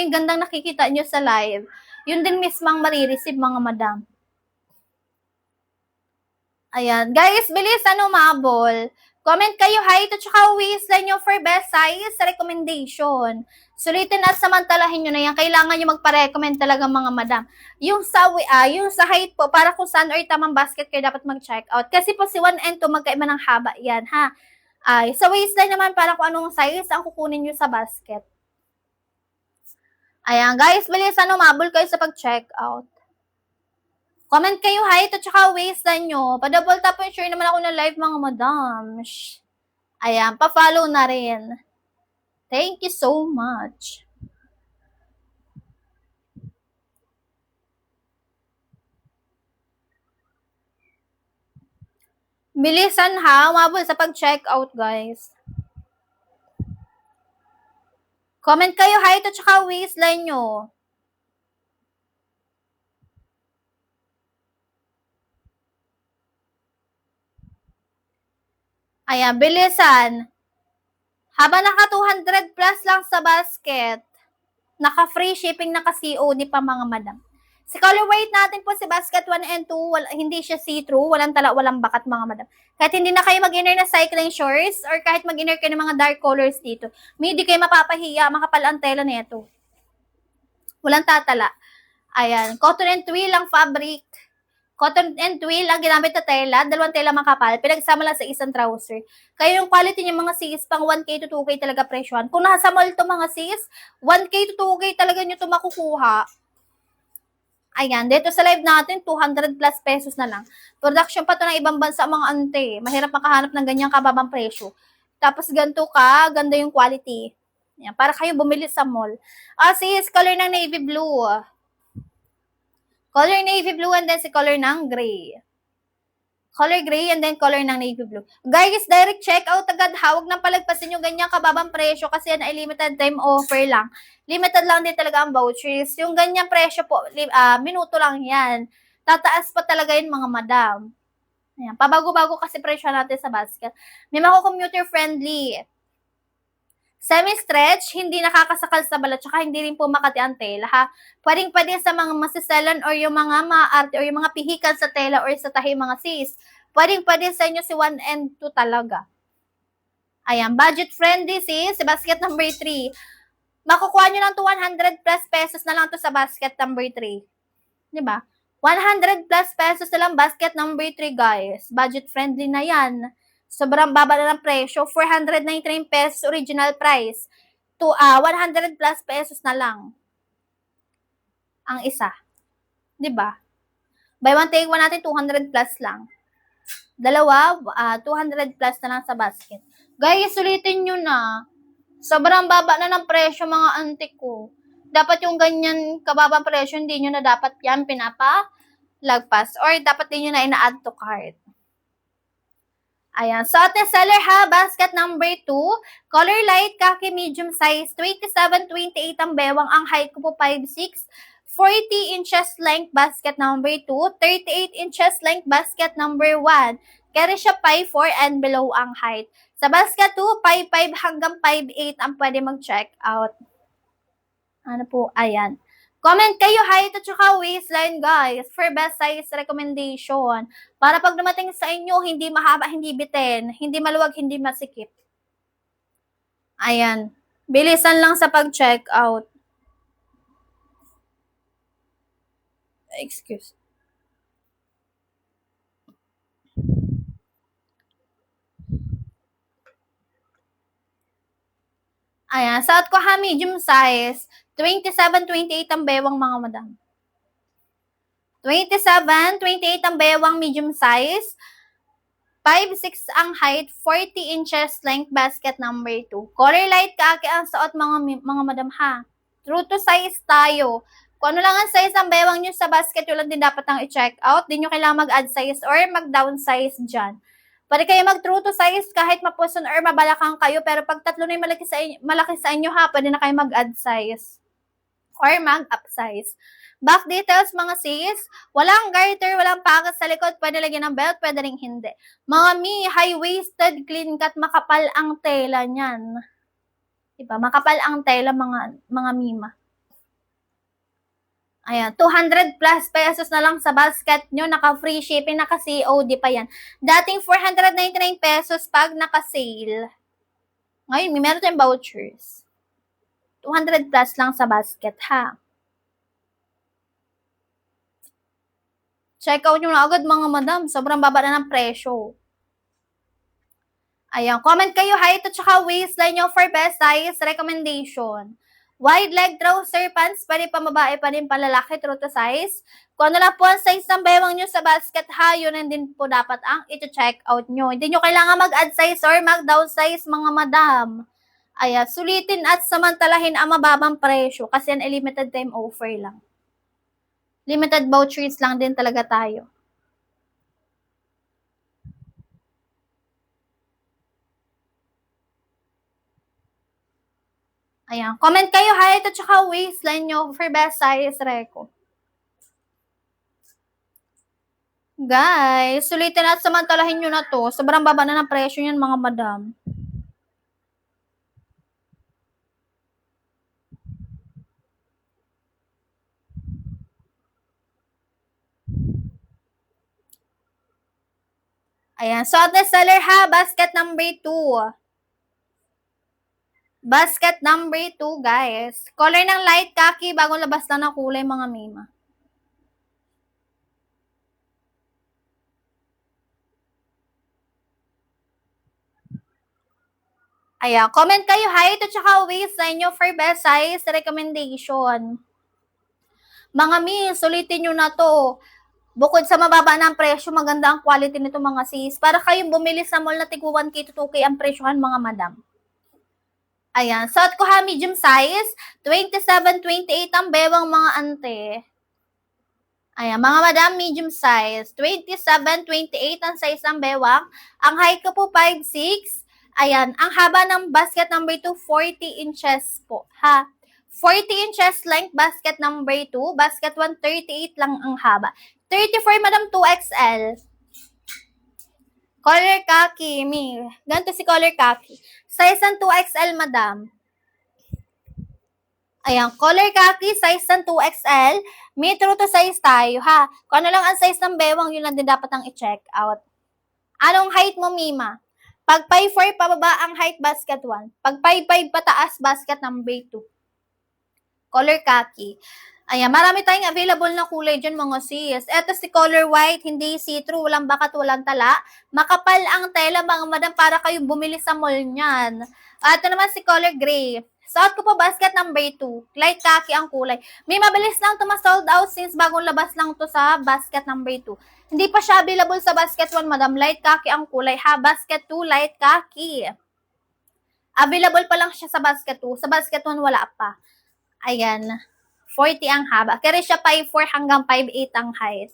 yung gandang nakikita nyo sa live, yun din mismang marireceive, mga madam. Ayan, guys, bilisan umabol. Comment kayo height at saka waistline nyo for best size recommendation. Sulitin at samantalahin nyo na yan. Kailangan nyo magpa-recommend talaga, mga madam. Yung sa height po, para kung saan or tamang basket kayo dapat mag-check out. Kasi po si 1 and 2 magkaiba ng haba yan, ha. Sa waistline naman, para kung anong size ang kukunin nyo sa basket. Ayan, guys, bilisan umabol kayo sa pag-check out. Comment kayo height at saka waistline nyo. Pa-double tap and share naman ako na live, mga madam. Ayan, pa-follow na rin. Thank you so much. Bilisan ha, umabol sa pag-check out, guys. Comment kayo height at saka waistline nyo. Ayan, bilisan. Habang naka 200 plus lang sa basket, naka free shipping, naka COD pa, mga madam. Si color white natin po si basket 1 and 2, hindi siya see-through, walang tala, walang bakat mga madam. Kahit hindi na kayo mag-inner na cycling shorts or kahit mag-inner kayo ng mga dark colors dito, hindi kayo mapapahiya, makapal ang tela nito. Walang tatala. Ayan, cotton and twill ang fabric. Cotton and twill ang ginamit na tela, dalawang tela makapal, pinagsama lang sa isang trouser. Kaya yung quality niya mga sis, pang 1K to 2K talaga presyohan. Kung nasa mall to mga sis, 1K to 2K talaga nyo to makukuha. Ayan, dito sa live natin, 200 plus pesos na lang. Production pa to ng ibang bansa mga ante. Mahirap makahanap ng ganyang kababang presyo. Tapos ganito ka, ganda yung quality. Ayan, para kayo bumili sa mall. Sis, color ng navy blue. Color navy blue and then si color ng gray. Color gray and then color ng navy blue. Guys, direct check out agad. Hawag nang palagpasin yung ganyang kababang presyo kasi yan ay limited time offer lang. Limited lang din talaga ang vouchers. Yung ganyang presyo po, minuto lang yan. Tataas pa talaga yun mga madam. Ayan, pabago-bago kasi presyo natin sa basket. May commuter friendly. Semi-stretch, hindi nakakasakal sa balat, tsaka hindi rin po makati ang tela, ha? Pwedeng-pwede sa mga masiselan or yung mga maarte or yung mga pihikan sa tela or sa tahi mga sis. Pwedeng-pwede sa inyo si 1 and 2 talaga. Ayan, budget-friendly sis, basket number 3. Makukuha nyo lang to 100 plus pesos na lang to sa basket number 3. Diba? 100 plus pesos na lang basket number 3, guys. Budget-friendly na yan. Sobrang baba na ng presyo. 499 pesos original price. To 100 plus pesos na lang. Ang isa. 'Di ba? Buy one take one natin 200 plus lang. Dalawa, 200 plus na lang sa basket. Guys, sulitin nyo na. Sobrang baba na ng presyo mga auntie ko. Dapat yung ganyan kababang presyo, hindi nyo na dapat yan pinapalagpas. Or dapat din nyo na ina-add to cart. Ayan. So, ating seller ha, basket number 2. Color light, khaki, medium size. 27-28 ang bewang. Ang height ko po 5'6". 40 inches length, basket number 2. 38 inches length, basket number 1. Carry siya 5'4" and below ang height. Sa basket 2, 5'5" hanggang 5'8" ang pwede mag-check out. Ano po? Ayan. Comment kayo height at saka waistline, guys, for best size recommendation. Para pag dumating sa inyo, hindi mahaba, hindi bitin, hindi maluwag, hindi masikip. Ayan. Bilisan lang sa pag-check out. Excuse. Ayan. Suot ko ha, medium size. 27-28 ang bewang mga madam. 27-28 ang bewang medium size. 5'6" ang height, 40 inches length, basket number 2. Color light khaki ang suot mga madam ha. True to size tayo. Kung ano lang ang size ang bewang nyo sa basket, yun lang din dapat ang i-check out. Di nyo kailangan mag-add size or mag-down size dyan. Pwede kayo mag-true to size kahit mapuson or mabalakang kayo, pero pag tatlo na yung malaki sa inyo ha, pwede na kayo mag-add size or mag-up size. Back details mga sis, walang garter, walang packet sa likod, pwede lagyan ng belt, pwede rin hindi. Mga high-waisted, clean cut, makapal ang tela niyan. Diba? Makapal ang tela mga mima. Ayan, 200 plus pesos na lang sa basket nyo, naka-free shipping, naka-COD pa yan. Dating 499 pesos pag naka-sale. Ngayon, meron tayong vouchers. 200 plus lang sa basket, ha? Check out nyo na agad mga madam. Sobrang baba na ng presyo. Ayan, comment kayo height at saka waistline nyo for best size recommendation. Wide leg trouser pants, pwede pa babae, pa rin palalaki, true to size. Kung ano lang po ang size ng bewang nyo sa basket ha, yun din po dapat ang ito-check out nyo. Hindi nyo kailangan mag-add size or mag-down size mga madam. Ayan, sulitin at samantalahin ang mababang presyo kasi yan ay limited time offer lang. Limited vouchers lang din talaga tayo. Ayan, comment kayo height at saka waistline nyo for best size reco. Guys, sulitin at samantalahin nyo na to. Sobrang baba na ng presyo yan mga madam. Ayan. So, the seller ha, basket number 2. Basket number 2, guys. Color ng light khaki, bagong labas lang ng kulay, mga mima. Ayan. Comment kayo height at saka waist sa inyo for best size recommendation. Mga mi, sulitin nyo na to. Bukod sa mababa ng presyo, maganda ang quality nito mga sis. Para kayong bumili sa mall na tig 1K to 2K ang presyohan mga madam. Ayan. Suot ko ha, medium size. 27-28 ang bewang mga ante. Ayan, mga madam, medium size. 27-28 ang size ng bewang. Ang height ko po, 5'6". Ayan, ang haba ng basket number 2, 40 inches po. Ha? 40 inches length, basket number 2. Basket 1, 38 lang ang haba. 34, madam, 2XL. Color khaki, mi. Ganito si color khaki. Size ng 2XL, madam. Ayan, color khaki, size ng 2XL. May true to size tayo, ha? Kung ano lang ang size ng bewang, yun lang din dapat ang i-check out. Anong height mo, Mima? Pag 5'4", pababa ang height, basket 1. Pag 5'5", pataas, basket number 2. Color khaki. Ayan, marami tayong available na kulay dyan, mga sis. Ito si color white, hindi see-through, walang bakat, walang tala. Makapal ang tela, mga madam, para kayo bumili sa mall niyan. Ito naman si color gray. Suot ko po basket number 2. Light khaki ang kulay. May mabilis lang ito ma-sold out since bagong labas lang to sa basket number 2. Hindi pa siya available sa basket 1, madam. Light khaki ang kulay, ha? Basket 2, light khaki. Available pa lang siya sa basket 2. Sa basket 1, wala pa. Ayan. 40 ang haba. Kaya siya 5'4" hanggang 5'8" ang height.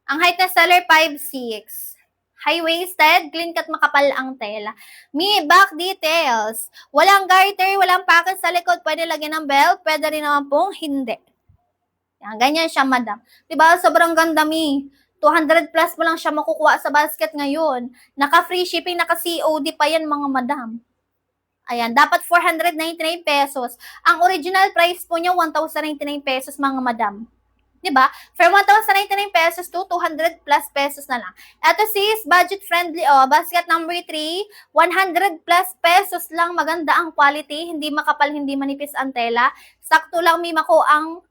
Ang height na seller, 5'6". High-waisted, clean cut, makapal ang tela. Mi, back details. Walang garter, walang packet sa likod. Pwede lagyan ng belt, pwede rin naman pong hindi. Yan, ganyan siya, madam. Diba? Sobrang ganda, mi. 200 plus mo lang siya makukuha sa basket ngayon. Naka-free shipping, naka-COD pa yan, mga madam. Ayan, dapat 499 pesos. Ang original price po niya, 1,099 pesos, mga madam. Diba? From 1,099 pesos to 200 plus pesos na lang. Ito sis, budget friendly, basket number 3, 100 plus pesos lang. Maganda ang quality, hindi makapal, hindi manipis ang tela. Sakto lang, mima ko ang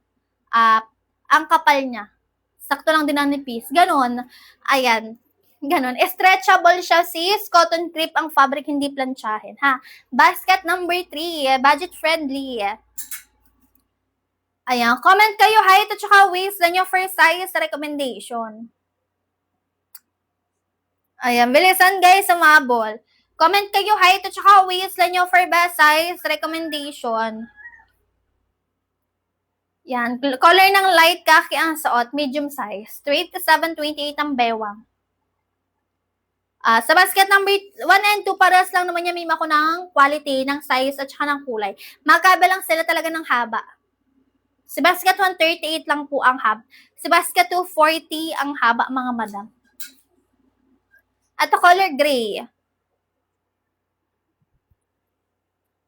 kapal niya. Sakto lang din ang nipis. Ganon. Ayan. Ganon. Stretchable siya, sis. Cotton crepe ang fabric, hindi planchahin, ha? Basket number 3, budget friendly. Ayan. Comment kayo height at saka waist na nyo for size recommendation. Ayan. Bilisan, guys, sumabol. Comment kayo height at saka waist na nyo for best size recommendation. Yan. Color ng light khaki ang suot. Medium size. 27-28 ang bewang. Sa basket number 1 and 2, paras lang naman yung mima ko ng quality, ng size, at saka ng kulay. Magkabilang sila talaga ng haba. Si basket 1, 38 lang po ang haba. Si basket 2, 40 ang haba, mga madam. At color gray.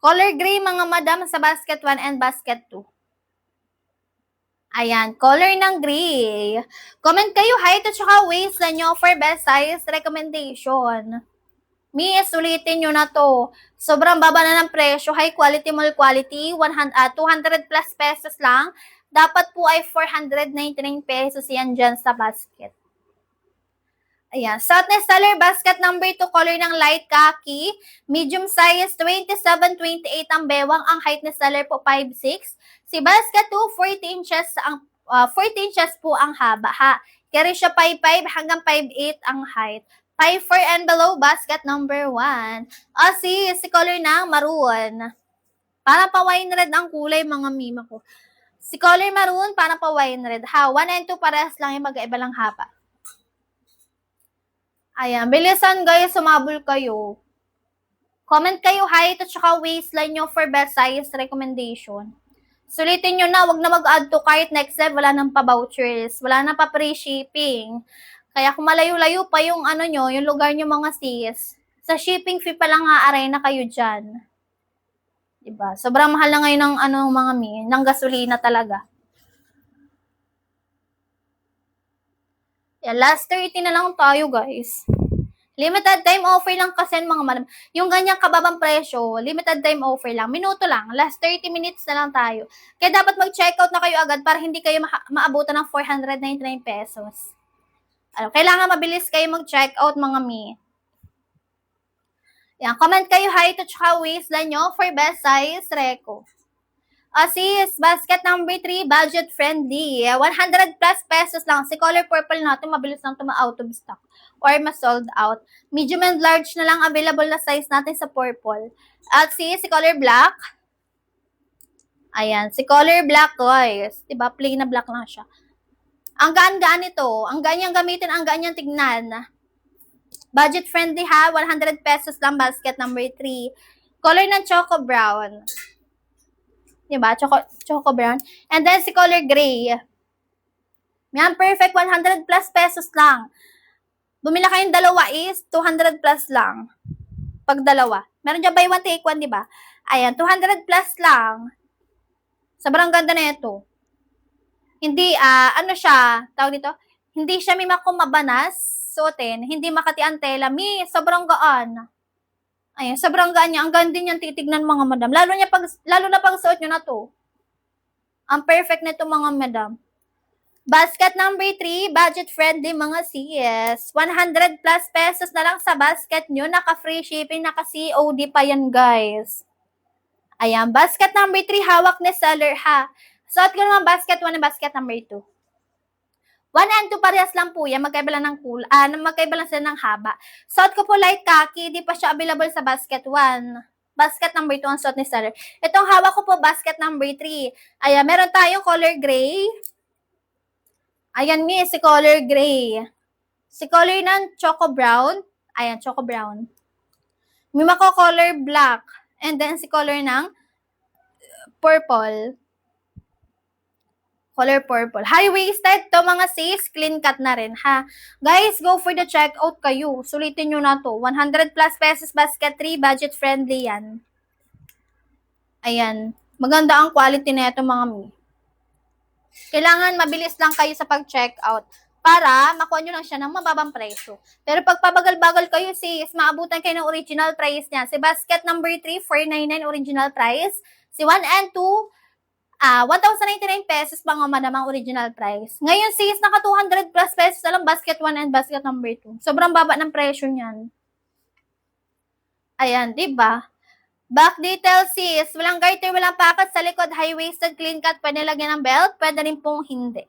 Color gray, mga madam, sa basket 1 and basket 2. Ayan, color ng gray. Comment kayo height at saka waist na nyo for best size recommendation. Miss, ulitin nyo na to. Sobrang baba na ng presyo. High quality, mall quality. 200 plus pesos lang. Dapat po ay 499 pesos yan dyan sa basket. Ayan. Suot na seller, basket number 2, color ng light khaki. Medium size, 27-28 ang bewang. Ang height na seller po, 5'6". Si basket 2, 40 inches po ang haba, ha? Kaya siya 5'5" hanggang 5'8" ang height. 5'4" and below, basket number 1. Si color ng maroon. Parang pa wine red ang kulay, mga mima ko. Si color maroon, parang pa wine red. Ha, 1 and 2 parehas lang yung mag-iba lang haba. Ayan, bilisan guys, sumabol kayo. Comment kayo height at saka waistline nyo for best size recommendation. Sulitin nyo na, wag na mag-add to cart next step, wala nang pa-vouchers, wala nang pa-free shipping. Kaya kung malayo-layo pa yung nyo, yung lugar nyo, mga sis, sa shipping fee pa lang aaray na kayo dyan. Diba? Sobrang mahal na ngayon ng mga ng gasolina talaga. Yan, last 30 na lang tayo, guys. Limited time offer lang kasi mga madam. Yung ganyang kababang presyo, limited time offer lang. Minuto lang. Last 30 minutes na lang tayo. Kaya dapat mag-checkout na kayo agad para hindi kayo maabutan ng 499 pesos. Kailangan mabilis kayo mag-checkout mga mi. Yan, comment kayo height at saka waistline nyo for best size Reco. Sis, basket number 3, budget friendly. 100 plus pesos lang. Si color purple natin, mabilis lang out of stock or ma-sold out. Medium and large na lang available na size natin sa purple. At si color black. Ayan, si color black, guys. Diba, plain na black lang siya. Ang gaan-gaan ito. Ang gaan niyang gamitin, ang gaan niyang tignan. Budget friendly ha, 100 pesos lang basket number 3. Color ng choco brown. Diba? Choco brown. And then si color gray. Yan, perfect. 100 plus pesos lang. Bumila kayong dalawa is 200 plus lang. Pag dalawa. Meron dyan buy one take one, diba? Ayan, 200 plus lang. Sobrang ganda na ito. Hindi, ano siya, tawag dito? Hindi siya may makumabanas suotin. Hindi makati ang tela. Sobrang gaan. Ayan, sobrang gaan niya. Ang ganda niyang titignan mga madam. Lalo na pag suot nyo na to. Ang perfect nito mga madam. Basket number 3, budget friendly mga sis. 100 plus pesos na lang sa basket nyo. Naka-free shipping, naka-COD pa yan guys. Ayan, basket number 3, hawak ni seller ha. Suot ko naman basket 1 and basket number 2. 1 and 2 parehas lang po yan. Magkaiba lang ng magkaiba lang sila ng haba. Suot ko po light khaki. Di pa siya available sa basket 1. Basket number 2 ang suot ni seller. Itong hawak ko po basket number 3. Ayan, meron tayong color gray. Ayan si color gray. Si color ng choco brown. Ayan, choco brown. May color black. And then si color ng purple. Color purple. High-waisted to mga sis. Clean cut na rin ha. Guys, go for the checkout kayo. Sulitin nyo na to. 100 plus pesos basket 3. Budget friendly yan. Ayan. Maganda ang quality na ito mga mi. Kailangan mabilis lang kayo sa pag-checkout para makuha nyo lang siya ng mababang presyo. Pero pag pabagal-bagal kayo sis, maabutan kayo ng original price niya. Si basket number 3, 499 original price. Si 1 and 2, 1,099 pesos mga madamang original price. Ngayon sis, naka 200 plus pesos na lang basket 1 and basket number 2. Sobrang baba ng presyo niyan. Ayan, diba? Back detail sis, walang garter, walang pakat sa likod, high-waisted, clean cut, pwede lagyan ng belt, pwede rin pong hindi.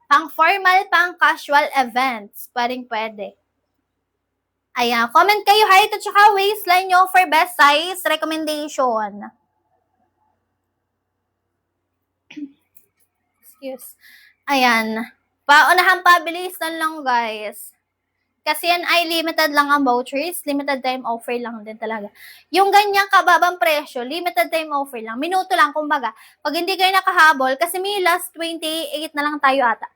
Pang formal, pang casual events, pwede. Ayan, comment kayo height at saka waistline nyo for best size recommendation. Excuse. Ayan, paunahan pabilisan lang guys. Kasi yan ay limited lang ang vouchers, limited time offer lang din talaga. Yung ganyang kababang presyo, limited time offer lang. Minuto lang, kumbaga. Pag hindi kayo nakahabol, kasi may last 28 na lang tayo ata.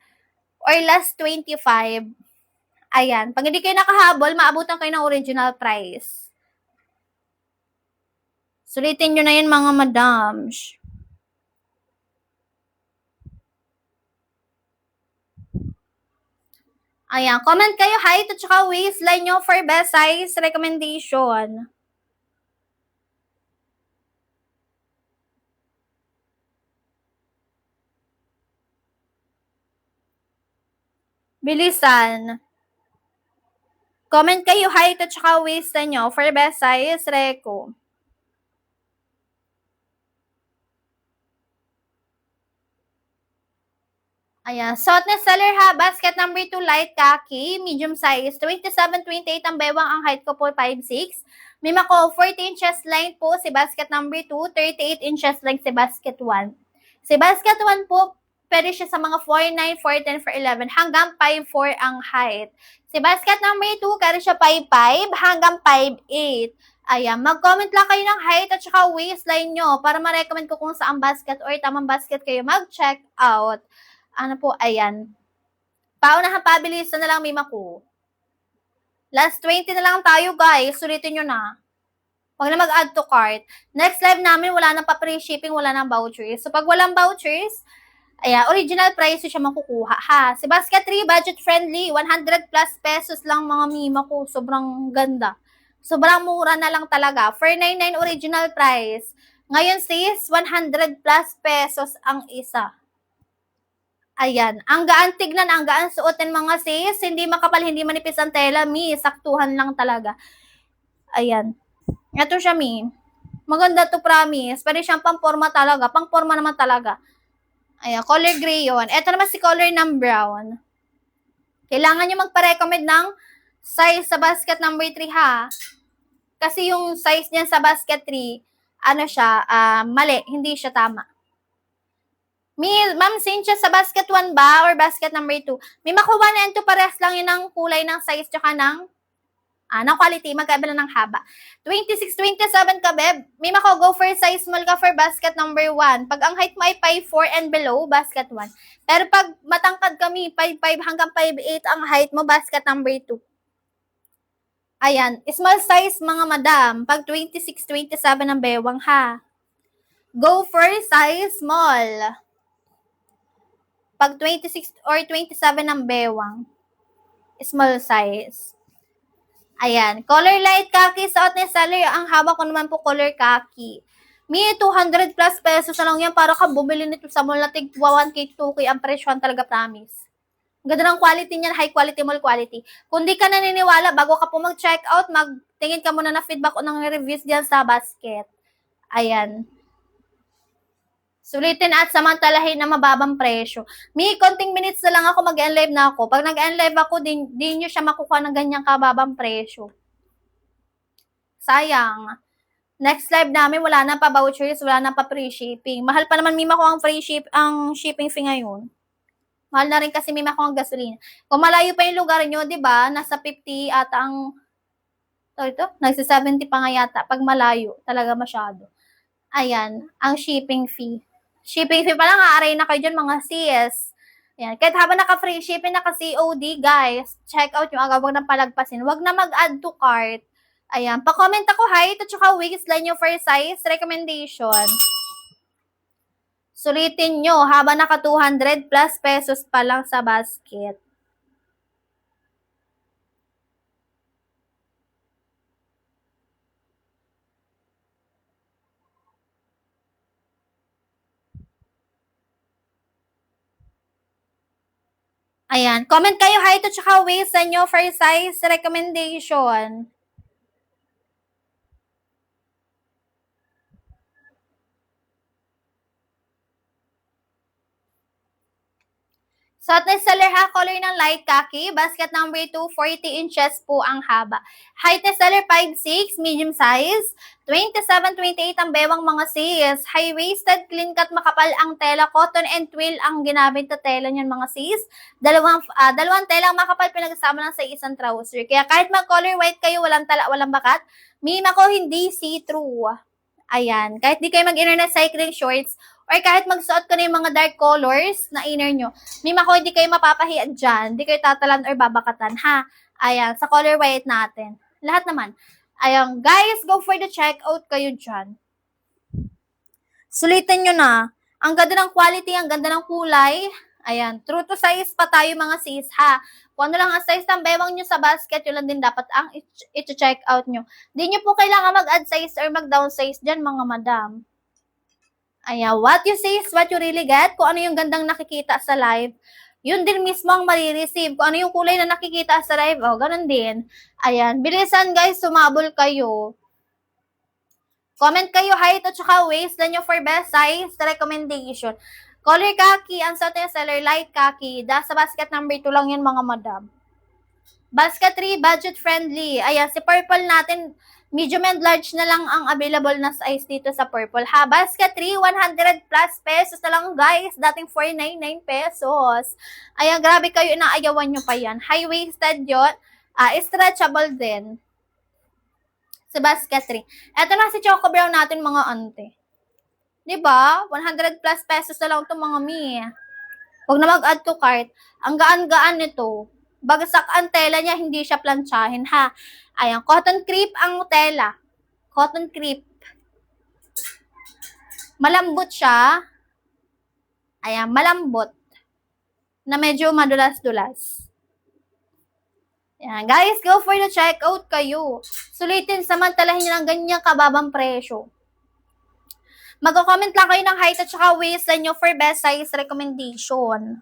Or last 25. Ayan. Pag hindi kayo nakahabol, maabutan kayo ng original price. Sulitin nyo na yun mga madams. Ayan, comment kayo height at saka waistline nyo for best size recommendation. Bilisan. Comment kayo height at saka waistline nyo for best size reco. Ayan. Suot ni seller ha. Basket number 2, light khaki. Medium size. 27-28 ang bewang. Ang height ko po 5'6". May mako 40 inches length po si basket number 2. 38 inches length si basket 1. Si basket 1 po, pwede siya sa mga 4'9", 4'10", 4'11", hanggang 5'4" ang height. Si basket number 2, kaya siya 5'5", hanggang 5'8". Ayan, mag-comment lang kayo ng height at saka waistline nyo para ma-recommend ko kung saan basket or tamang basket kayo mag-check out. Ano po, ayan. Paunahan pabilisan na lang may mako. Last 20 na lang tayo guys. Sulitin nyo na. Huwag na mag-add to cart. Next live namin, wala nang pa-free shipping, wala nang vouchers. So, pag walang vouchers, Ayan, original price siya makukuha, ha? Si basket 3, budget friendly, 100 plus pesos lang mga mima ko. Sobrang ganda. Sobrang mura na lang talaga. 499 original price. Ngayon sis, 100 plus pesos ang isa. Ayan. Ang gaan tignan, ang gaan suotin mga sis. Hindi makapal, hindi manipis ang tela, mi. Saktuhan lang talaga. Ayan. Ito siya, mi. Maganda to, promise. Pwede siyang pang-forma talaga. Pang-forma naman talaga. Ayan, color gray yun. Ito naman si color ng brown. Kailangan nyo magpa-recommend ng size sa basket number 3, ha? Kasi yung size niyan sa basket 3, ano siya, mali. Hindi siya tama. Ma'am Cynthia, sa basket 1 ba or basket number 2? May makuha na 2 parehas lang yun ng kulay ng size tsaka ng quality, magkaiba ng haba. 26, 27 ka, beb. May go for size small ka for basket number 1. Pag ang height mo ay 5'4 and below, basket 1. Pero pag matangkad kami, 5'5 hanggang 5'8 ang height mo, basket number 2. Ayan, small size mga madam. Pag 26, 27 ang bewang, ha. Go for size small. Pag 26 or 27 ang bewang, small size. Ayan. Color light khaki, suot ni seller. Ang hawak ko naman po color khaki. May 200 plus pesos na lang yan para ka bumili nito sa mall na tig 1K, 2K ang presyon talaga, promise. Ganda ng quality niyan, high quality, mall quality. Kung di ka naniniwala, bago ka po mag-check out, magtingin ka muna na feedback o ng reviews diyan sa basket. Ayan. Sulitin at samantalahin na mababang presyo. May konting minutes na lang ako, mag-enlive na ako. Pag nag-enlive ako, di nyo siya makukuha ng ganyang kababang presyo. Sayang. Next live namin, wala na pa vouchers, wala na pa free shipping. Mahal pa naman mima ko ang ang shipping fee ngayon. Mahal na rin kasi mima ko ang gasolina. Kung malayo pa yung lugar nyo, di ba? Nasa 50 at ang nagsa 70 pa nga yata pag malayo, talaga masyado. Ayan, ang shipping fee. Shipping fee pa lang, aaray na kayo dyan mga sis. Ayan. Kahit habang naka-free shipping, naka-COD, guys, check out yung agad, wag na palagpasin. Wag na mag-add to cart. Ayan. Pa-comment ako, height at saka waistline nyo for size recommendation. Sulitin nyo, habang naka 200 plus pesos pa lang sa basket. Ayan. Comment kayo height at saka waistline nyo for size recommendation. Suot na seller, ha, color ng light khaki. Basket number 2, 40 inches po ang haba. Height na seller, 5'6", medium size. 27, 28 ang bewang mga sis. High-waisted, clean cut, makapal ang tela. Cotton and twill ang ginamit na tela niyan mga sis. Dalawang tela makapal pinag-asama lang sa isang trouser. Kaya kahit mag-color white kayo, walang tala, walang bakat. Mima ko, hindi see-through. Ayan. Kahit di kayo mag-internet cycling shorts, or kahit magsuot ko na yung mga dark colors na inner nyo, mima ko, hindi kayo mapapahiyan dyan. Hindi kayo tatalan or babakatan, ha? Ayan. Sa color white natin. Lahat naman. Ayan. Guys, go for the checkout kayo dyan. Sulitin nyo na. Ang ganda ng quality, ang ganda ng kulay. Ayan. True to size pa tayo mga sis, ha? Kung ano lang ang size ng bewang nyo sa basket, yun lang din dapat ang i-check out nyo. Di nyo po kailangan mag-add size or mag-down size dyan, mga madam. Ayan, what you say is what you really get. Kung ano yung gandang nakikita sa live, yun din mismo ang marireceive. Kung ano yung kulay na nakikita sa live, ganun din. Ayan, bilisan guys, sumabol kayo. Comment kayo height at saka waistline nyo for best size recommendation. Color khaki, ang sa seller, light khaki. Sa basket number 2 lang yun, mga madam. Basket 3, budget friendly. Ayan, si purple natin, medium and large na lang ang available na size dito sa purple, ha? Basket 3, 100 plus pesos na lang, guys. Dating 499 pesos. Ayan, grabe kayo, inaayawan nyo pa yan. High-waisted yun. Stretchable din. Sa basket 3. Eto na si Choco Brown natin, mga ante. Diba? 100 plus pesos na lang ito, mga mi. Huwag na mag-add to cart. Ang gaan-gaan nito. Bagsak ang tela niya, hindi siya plantsahin, ha? Ayan, cotton crepe ang tela. Cotton crepe. Malambot siya. Ayan, malambot. Na medyo madulas-dulas. Ayan, guys, go for the checkout kayo. Sulitin, samantalahin nyo ng ganyang kababang presyo. Mag-comment lang kayo ng height at saka waist nyo for best size recommendation.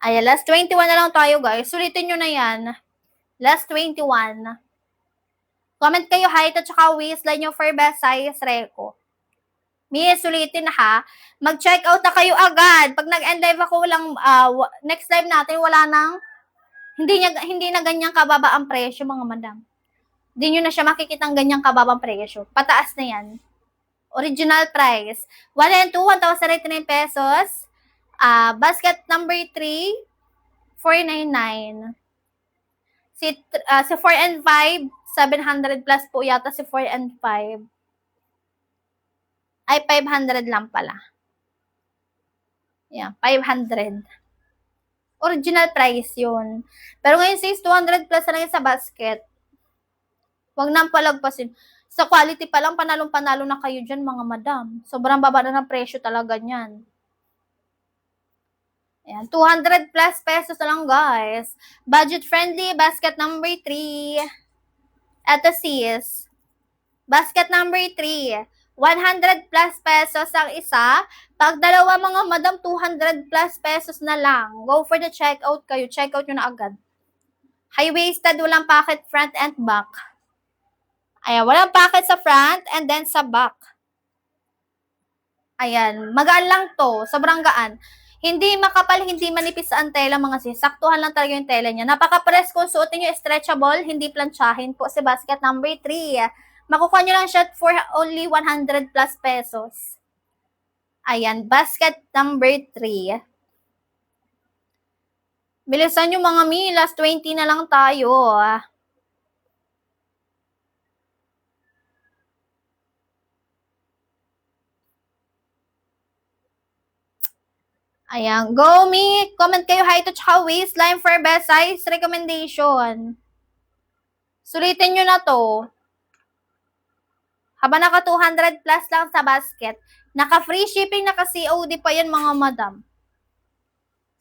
Ayan, last 21 na lang tayo, guys. Sulitin nyo na yan. Last 21. Comment kayo height at saka waist nyo for best size reco. Miss, sulitin ha. Mag-check out na kayo agad. Pag nag-end live ako, next live natin, wala nang, hindi na ganyang kababa ang presyo, mga madam. Hindi nyo na siya makikita ang ganyang kababang presyo. Pataas na yan. Original price. 1 and 2, 1,089 pesos. Basket number 3, 499. Si 4 and 5, 700 plus po yata si 4 and 5. Ay, 500 lang pala. Yeah, 500. Original price yun. Pero ngayon says 200 plus na lang sa basket. Huwag nang palagpasin. Sa quality pa lang, panalong-panalo na kayo dyan, mga madam. Sobrang baba na ng presyo talaga niyan. Ayan, 200 plus pesos na lang, guys. Budget friendly, basket number 3. Ito sis. Basket number 3. 100 plus pesos ang isa. Pag dalawa, mga madam, 200 plus pesos na lang. Go for the checkout kayo. Checkout nyo na agad. High-waisted, walang pocket front and back. Ayan, walang pocket sa front and then sa back. Ayan, magaan lang to. Sobrang gaan. Hindi makapal, hindi manipis ang tela, mga sis. Saktuhan lang talaga yung tela niya. Napaka-press kung suotin nyo, stretchable, hindi planchahin po si basket number 3. Makukuha nyo lang siya for only 100 plus pesos. Ayan, basket number 3. Bilisan nyo, mga mi. Last 20 na lang tayo. Ayan, go me. Comment kayo height at saka waistline for best size recommendation. Sulitin nyo na to. Habang naka 200 plus lang sa basket, naka free shipping, naka COD pa yan, mga madam.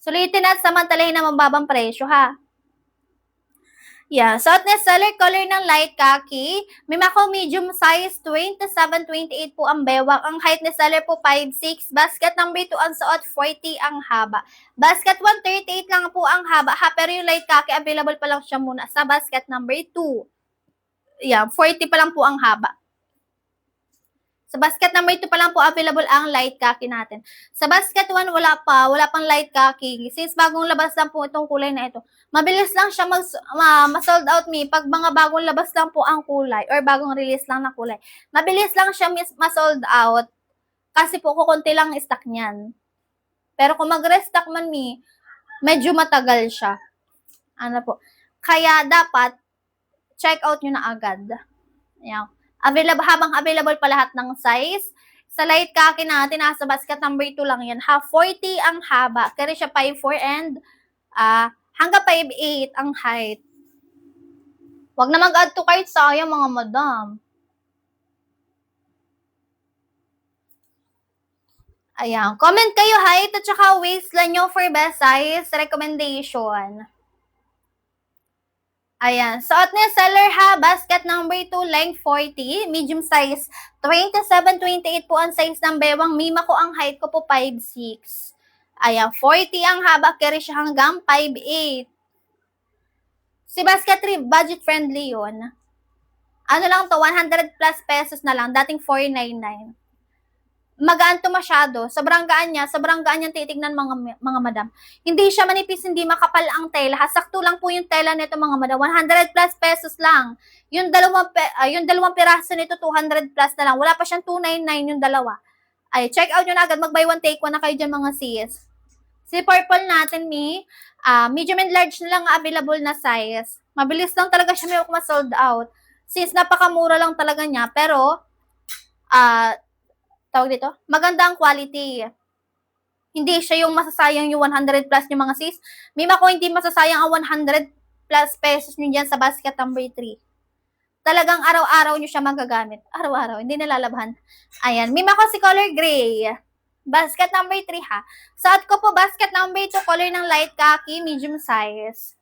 Sulitin at samantalahin na mababang presyo, ha. Yeah, suot na seller color ng light khaki. May mako medium size 27-28 po ang bewang. Ang height ni seller po 5'6". Basket number 2 ang suot 40 ang haba. Basket 138 lang po ang haba. Ha, pero yung light khaki available pa lang siya muna sa basket number 2. Yeah, 40 pa lang po ang haba. Sa basket number 2 pa lang po available ang light khaki natin. Sa basket 1 wala pang light khaki. Since bagong labas lang po itong kulay na ito. Mabilis lang siya ma-sold out me pag mga bagong labas lang po ang kulay or bagong release lang na kulay. Mabilis lang siya ma-sold out kasi po kukunti lang ang stock niyan. Pero kung mag-restock man me, medyo matagal siya. Ano po? Kaya dapat check out nyo na agad. Ayan. Habang available pa lahat ng size. Sa light khaki natin, nasa basket number 2 lang yan. 40 ang haba. Kaya siya 5'4" and hanggang 5'8" ang height. Huwag na mag-add to cart, sayang, mga madam. Ayan. Comment kayo height at saka waistline nyo for best size recommendation. Ayan. Suot niya seller ha. Basket number 2, length 40. Medium size 27-28 po ang size ng bewang. Mima ko ang height ko po 5'6". Ayan. 40 ang haba. Carry siya hanggang 5'8". Si basket 3, budget friendly yun. Ano lang to, 100 plus pesos na lang. Dating 499. Magaan to masyado. Sobrang gaan niya titignan, mga madam. Hindi siya manipis, hindi makapal ang tela. Sakto lang po yung tela nito, mga madam. 100 plus pesos lang. Yung dalawang piraso nito, 200 plus na lang. Wala pa siyang 299 yung dalawa. Ay, check out nyo na agad. Mag-buy one, take one na kayo dyan, mga sis. Si purple natin, medium and large na lang available na size. Mabilis lang talaga siya may ma-sold out. Since napakamura lang talaga niya. Pero, tawag dito, maganda ang quality. Hindi siya yung masasayang yung 100 plus yung mga sis. Mima ko hindi masasayang ang 100 plus pesos nyo dyan sa basket number 3. Talagang araw-araw nyo siya magagamit. Araw-araw, hindi nalalabhan. Ayan, mima ko si color gray. Basket number 3 ha. Suot ko po basket number 2, color ng light khaki, medium size.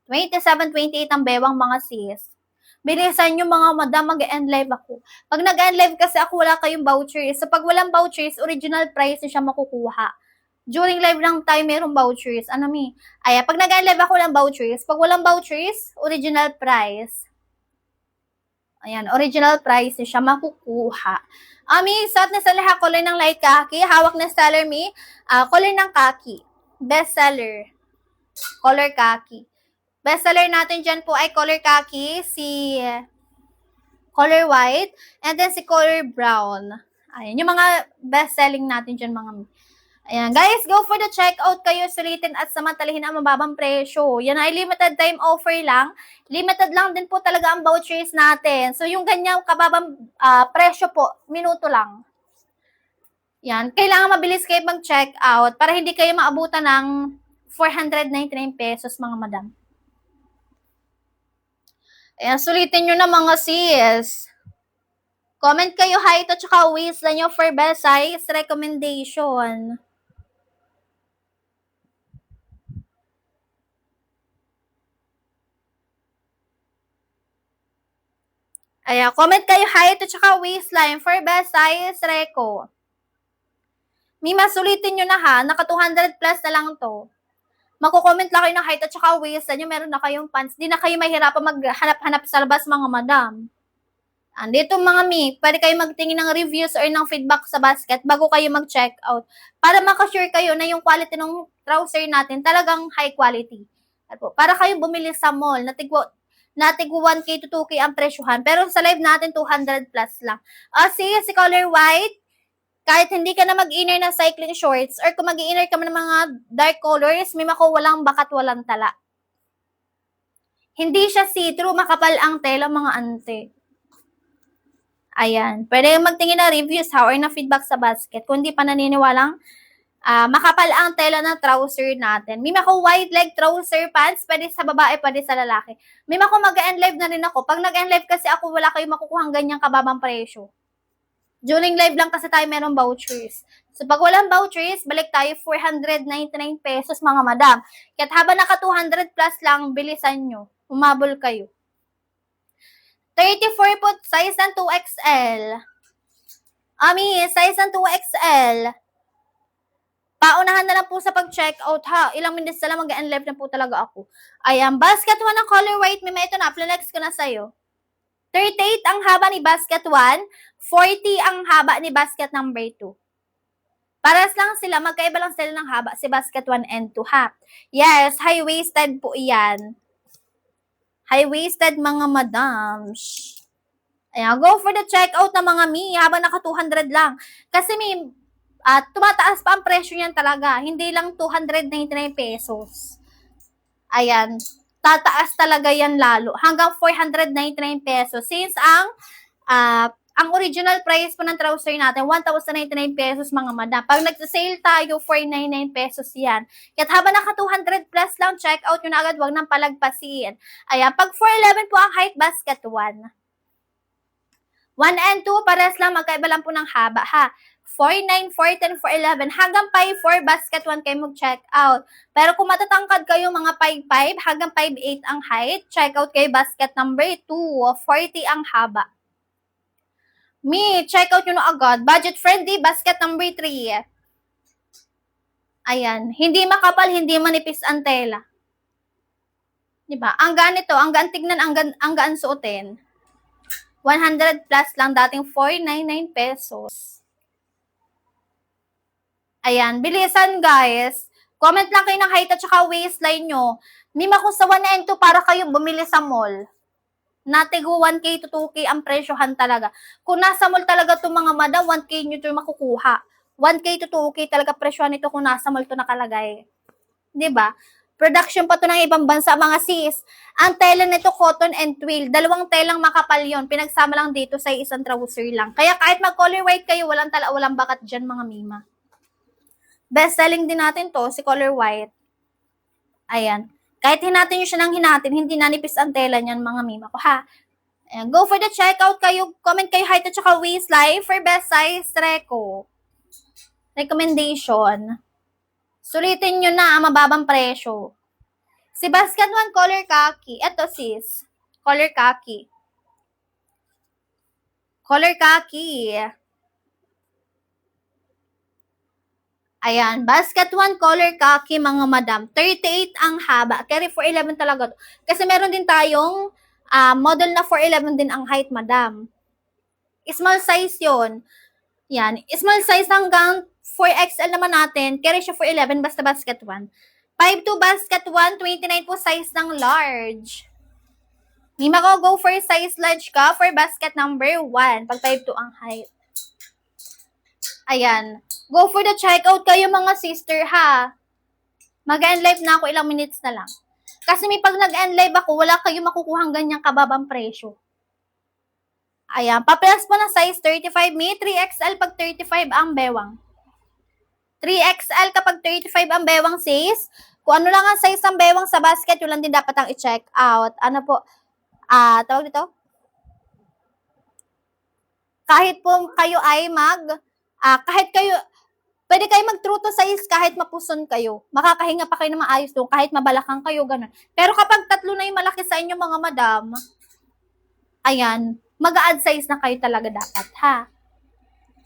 27, 28 ang bewang mga sis. Bilisan nyo mga madam, mag-end live ako. Pag nag-end live kasi ako, wala kayong vouchers. So, pag walang vouchers, original price na siya makukuha. During live lang tayo merong vouchers. Ano mi? Ay, pag nag-end live ako, walang vouchers. Pag walang vouchers, original price. Ayan, original price na siya makukuha. Suot na sa lahat, color ng light khaki. Hawak na seller mi, color ng khaki. Best seller. Color khaki. Best seller natin dyan po ay color khaki, si color white, and then si color brown. Ayan, yung mga best selling natin dyan mga. Ayan, guys, go for the checkout kayo, sulitin at samantalahin ang mababang presyo. Yan ay limited time offer lang. Limited lang din po talaga ang vouchers natin. So, yung ganyang kababang presyo po, minuto lang. Yan, kailangan mabilis kayo mag-checkout para hindi kayo maabutan ng 499 pesos mga madam. Ayan, sulitin nyo na mga sis. Comment kayo height at saka waist lang nyo for best size recommendation. Ayan, comment kayo height at saka waistline for best size reco. Mima, sulitin nyo na ha. Naka 200 plus na lang to. Magko-comment lang kayo ng height at saka waistline nyo. Meron na kayong pants. Di na kayo mahirapan maghanap-hanap sa labas mga madam. Andito mga mi, pwede kayo magtingin ng reviews or ng feedback sa basket bago kayo mag-check out. Para makasure kayo na yung quality ng trouser natin talagang high quality. Para kayo bumili sa mall, natig 1K to 2K ang presyohan. Pero sa live natin, 200 plus lang. Si color white, kahit hindi ka na mag-inner ng cycling shorts or kung mag-inner ka man ng mga dark colors, may mako walang bakat, walang tala. Hindi siya see-through, makapal ang tela mga ante. Ayan. Pwede magtingin na reviews ha or na feedback sa basket. Kung hindi pa naniniwalang makapal ang tela ng trouser natin. May mako wide leg trouser pants, pwede sa babae, pwede sa lalaki. May mako mag-end live na rin ako. Pag nag-end live kasi ako, wala kayong makukuhang ganyang kababang presyo. During live lang kasi tayo merong vouchers. So, pag walang vouchers, balik tayo 499 pesos mga madam. Kaya habang naka 200 plus lang, bilisan nyo. Umabol kayo. 34 po, size ng 2XL. Size ng 2XL. Paunahan na lang po sa pag-checkout ha. Ilang minutes na lang mag-end live na po talaga ako. Ayan, basket 1 ng color white. May ito na, flex ko na sa'yo. 38 ang haba ni basket 1, 40 ang haba ni basket number 2. Paras lang sila, magkaiba lang sila ng haba si basket 1 and 2 ha. Yes, high-waisted po iyan. High-waisted mga madams. Ayan, go for the checkout na mga mi, habang naka 200 lang. Kasi may, tumataas pa ang presyo niyan talaga. Hindi lang 299 pesos. Ayan, tataas talaga yan lalo. Hanggang 499 pesos. Since ang original price po ng trouser natin, 1,099 pesos mga madam. Pag nag-sale tayo, 499 pesos yan. Kaya habang naka 200 plus lang, check out nyo na agad, wag nang palagpasin. Ayan, pag 411 po ang height, basket 1. 1 and 2, pares lang, magkaiba lang po ng haba ha. 4, 9, 4, 10, 4, 11. Hanggang 5, 4, basket 1 kayo mag-check out. Pero kung matatangkad kayo mga 5, 5, hanggang 5, 8 ang height, check out kayo basket number 2, 40 ang haba. Check out nyo na agad. Budget friendly, basket number 3. Ayan, hindi makapal, hindi manipis ang tela. Diba? Ang ganito, ang gaan tignan, ang gaan suotin. 100 plus lang, dating 499 pesos. Ayan, bilisan guys. Comment lang kayo ng height at saka waistline nyo. Mima ko sa 1 and 2 para kayo bumili sa mall. Natigo 1K to 2K ang presyohan talaga. Kung nasa mall talaga itong mga madam, 1K nyo ito makukuha. 1K to 2K talaga presyohan ito kung nasa mall ito nakalagay. Diba? Production pa to ng ibang bansa, mga sis. Ang tela nito, cotton and twill. Dalawang telang makapal yon. Pinagsama lang dito sa isang trouser lang. Kaya kahit mag-color white kayo, walang tala, walang bakat dyan, mga mima. Best selling din natin to, si color white. Ayan. Kahit hinatin nyo siya ng hinatin, hindi nanipis ang tela niyan, mga mima ko, ha? Ayan, go for the checkout kayo. Comment kayo height at saka waistline for best size Reco. Recommendation. Sulitin nyo na ang mababang presyo. Si basket 1 color khaki. Eto sis. Color khaki. Color khaki. Ayan, basket 1 color khaki mga madam. 38 ang haba. Carry 411 talaga to. Kasi meron din tayong model na 411 din ang height madam. Small size yon. Yan. Small size hanggang 4XL naman natin. Carry siya 411 basta basket 1. 5'2 basket 1, 29 po size ng large. Mima ko, go for size large ka for basket number 1. Pag 5'2 ang height. Ayan. Go for the checkout kayo mga sister ha. Mag-end live na ako ilang minutes na lang. Kasi may pag nag-end live ako, wala kayo makukuhang ganyang kababang presyo. Ayan. Pa-plus po ng size 35 me. 3XL pag 35 ang bewang. 3XL kapag 35 ang bewang sis. Kung ano lang ang size ng bewang sa basket, yun lang din dapat ang i-check out. Ano po? Tawag dito? Kahit po kayo ay kahit kayo, pwede kayo mag-true to size kahit mapuson kayo. Makakahinga pa kayo na maayos doon, kahit mabalakang kayo, ganun. Pero kapag tatlo na yung malaki sa inyo mga madam, ayan, mag-a-add size na kayo talaga dapat, ha?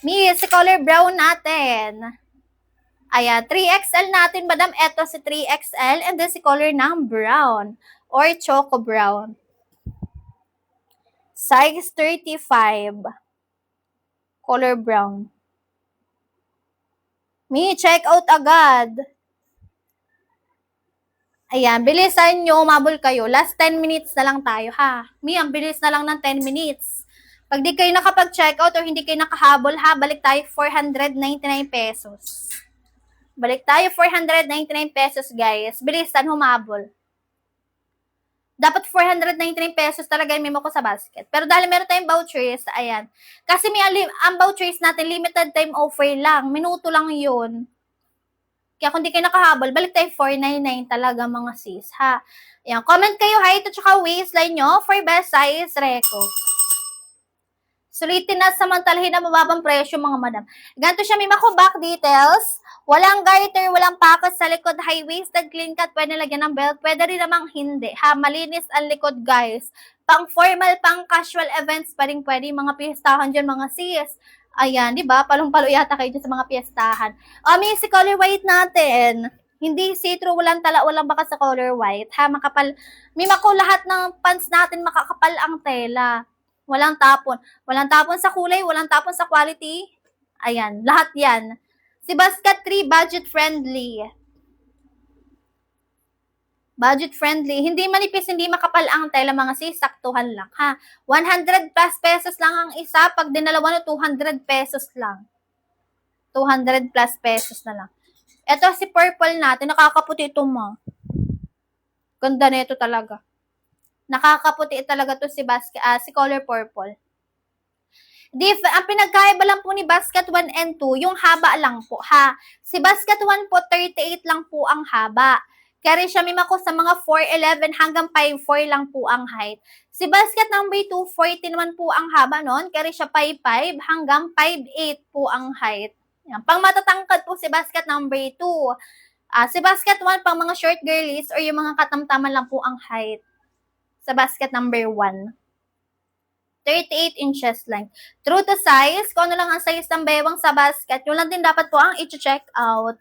Si color brown natin. Ayan, 3XL natin, madam. Eto si 3XL and then si color ng brown or choco brown. Size 35. Color brown. Check out agad. Ayan, bilisan nyo, umabol kayo. Last 10 minutes na lang tayo, ha? Ang bilis na lang ng 10 minutes. Pag di kayo nakapag-check out or hindi kayo nakahabol, ha, balik tayo 499 pesos. Balik tayo 499 pesos, guys. Bilisan, humabol. Dapat 499 pesos talaga yung memo ko sa basket. Pero dahil meron tayong vouchers, ayan. Kasi ang vouchers natin, limited time offer lang. Minuto lang yun. Kaya kung di kayo nakahabol, balik tayo 499 talaga mga sis, ha? Ayan, comment kayo height at saka waistline nyo for best size Reco. Sulitin na samantalahin na mababang presyo mga madam. Ganito siya, may mako back details. Walang garter, walang packet sa likod, high-waisted, clean cut, pwede lagyan ng belt, pwede rin namang hindi. Ha, malinis ang likod guys. Pang formal, pang casual events pa rin pwede, mga pistahan dyan mga sis. Ayan, di ba? Palong-palo yata kayo dyan sa mga piestahan. May si color white natin. Hindi see-through, walang tala, walang baka sa color white. Ha, makapal. May mako lahat ng pants natin, makakapal ang tela. Walang tapon. Walang tapon sa kulay, walang tapon sa quality. Ayan, lahat yan. Si basket 3, budget friendly. Budget friendly. Hindi manipis, hindi makapal ang tela mga sis, saktuhan lang ha. 100 plus pesos lang ang isa, pag dinalawa no 200 pesos lang. 200 plus pesos na lang. Ito si purple natin, nakakaputi ito mo. Ganda na ito talaga. Nakakaputi talaga to si si color purple. Ang pinagkaiba lang po ni basket 1 and 2, yung haba lang po ha. Si basket 1 po 38 lang po ang haba. Carry siya mima ko sa mga 4'11 hanggang 5'4 lang po ang height. Si basket number 2, 40 naman po ang haba noon. Carry siya 5'5 hanggang 5'8 po ang height. Yan. Pang matatangkad po si basket number 2. Si basket 1 pang mga short girlies or yung mga katamtaman lang po ang height. Sa basket number 1. 38 inches length. True to size, kung ano lang ang size ng bewang sa basket, yun lang din dapat po ang i-check out.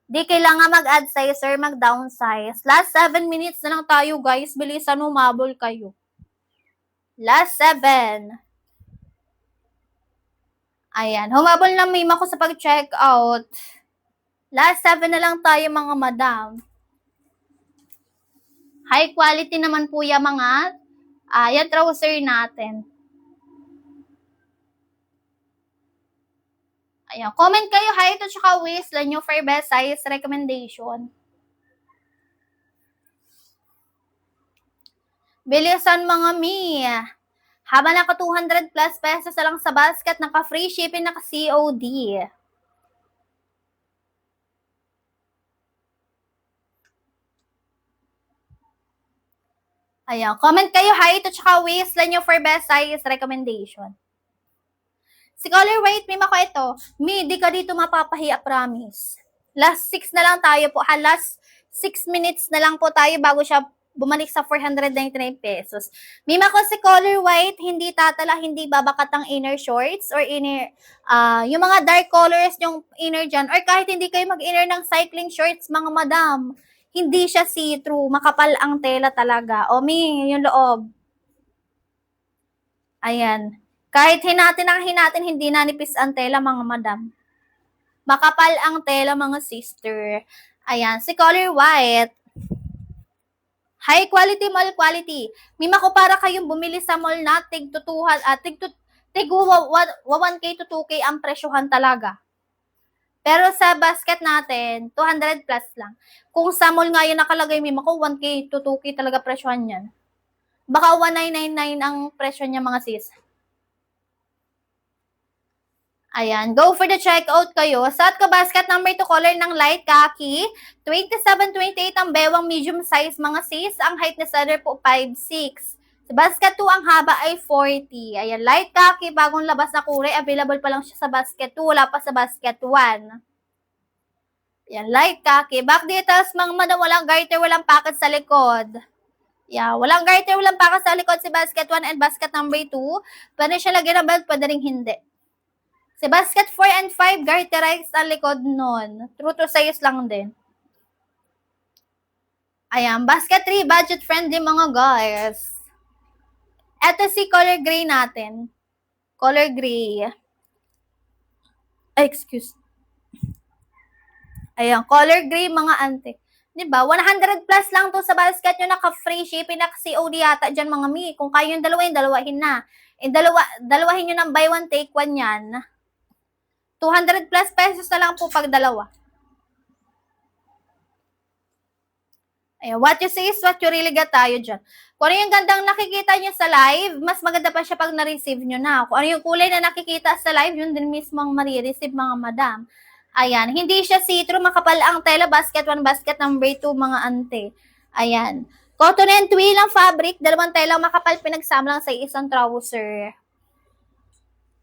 Di kailangan mag-add size or mag-down size. Last 7 minutes na lang tayo guys. Bilisan, humabol kayo. Last 7. Ayan, humabol na mima ko sa pag-check out. Last 7 na lang tayo mga madam. High quality naman po yung mga yan trouser natin. Ayan, comment kayo height at saka waistline nyo for best size recommendation. Bilisan mga mi. Haba naka 200 plus pesos na lang sa basket, naka free shipping, naka COD. Ayan, comment kayo height at saka waistline nyo for best size recommendation. Si color white, meme ako ito. Di ka dito mapapahiya, promise. Last 6 na lang tayo po. Last 6 minutes na lang po tayo bago siya bumalik sa 499 pesos. Meme ako si color white, hindi tatala, hindi babakat ang inner shorts or inner, yung mga dark colors yung inner dyan. Or kahit hindi kayo mag-inner ng cycling shorts, mga madam. Hindi siya see-through. Makapal ang tela talaga. O, yung loob. Ayan. Kahit hinatin, hindi nanipis ang tela, mga madam. Makapal ang tela, mga sister. Ayan. Si color white. High quality, mall quality. Mima ko para kayong bumili sa mall na tig 1K to 2K ang presyohan talaga. Pero sa basket natin, 200 plus lang. Kung sa mall nga yun nakalagay, mima ko 1K to 2K talaga presyohan yan. Baka 1999 ang presyo niya, mga sis. Ayan, go for the checkout kayo. Sa at basket number 2 color ng light khaki, 27-28 ang bewang medium size, mga sis. Ang height na seller po 5'6". Sa basket 2 ang haba ay 40. Ayan, light khaki, bagong labas na kulay. Available pa lang siya sa basket 2, wala pa sa basket 1. Ayan, light khaki. Back details, mga madam, walang garter, walang packet sa likod. Yeah, walang garter, walang packet sa likod si basket 1 and basket number 2. Pwede siya lagyan ng belt, pwede rin hindi. Si basket 4 and 5, garterize ang likod nun. True to size lang din. Ayan, basket 3, budget friendly, mga guys. Ito si color gray natin. Color gray. Ay, excuse. Ayan, color gray, mga ante. Diba? 100 plus lang to sa basket nyo, naka-free shipping, naka-COD yata dyan, mga mi. Kung kayo yung dalawahin na. Dalawahin nyo ng buy one, take one yan. 200 plus pesos na lang po pag dalawa. Ayan, what you see is what you really get tayo dyan. Kung ano yung gandang nakikita nyo sa live, mas maganda pa siya pag na-receive nyo na. Kung ano yung kulay na nakikita sa live, yun din mismo ang marireceive, mga madam. Ayan, hindi siya see-through, makapal ang tela, basket 1, basket number 2, mga ante. Ayan. Cotton and twill ang fabric, dalawang tela makapal, pinagsama lang sa isang trouser.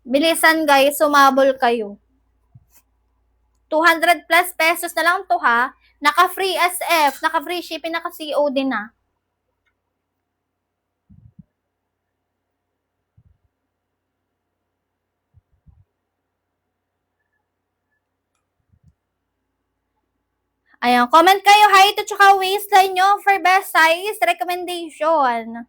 Bilisan guys, sumabol kayo. 200 plus pesos na lang to ha. Naka-free SF, naka-free shipping, naka-COD na. Ayan, comment kayo height at saka waistline nyo for best size recommendation.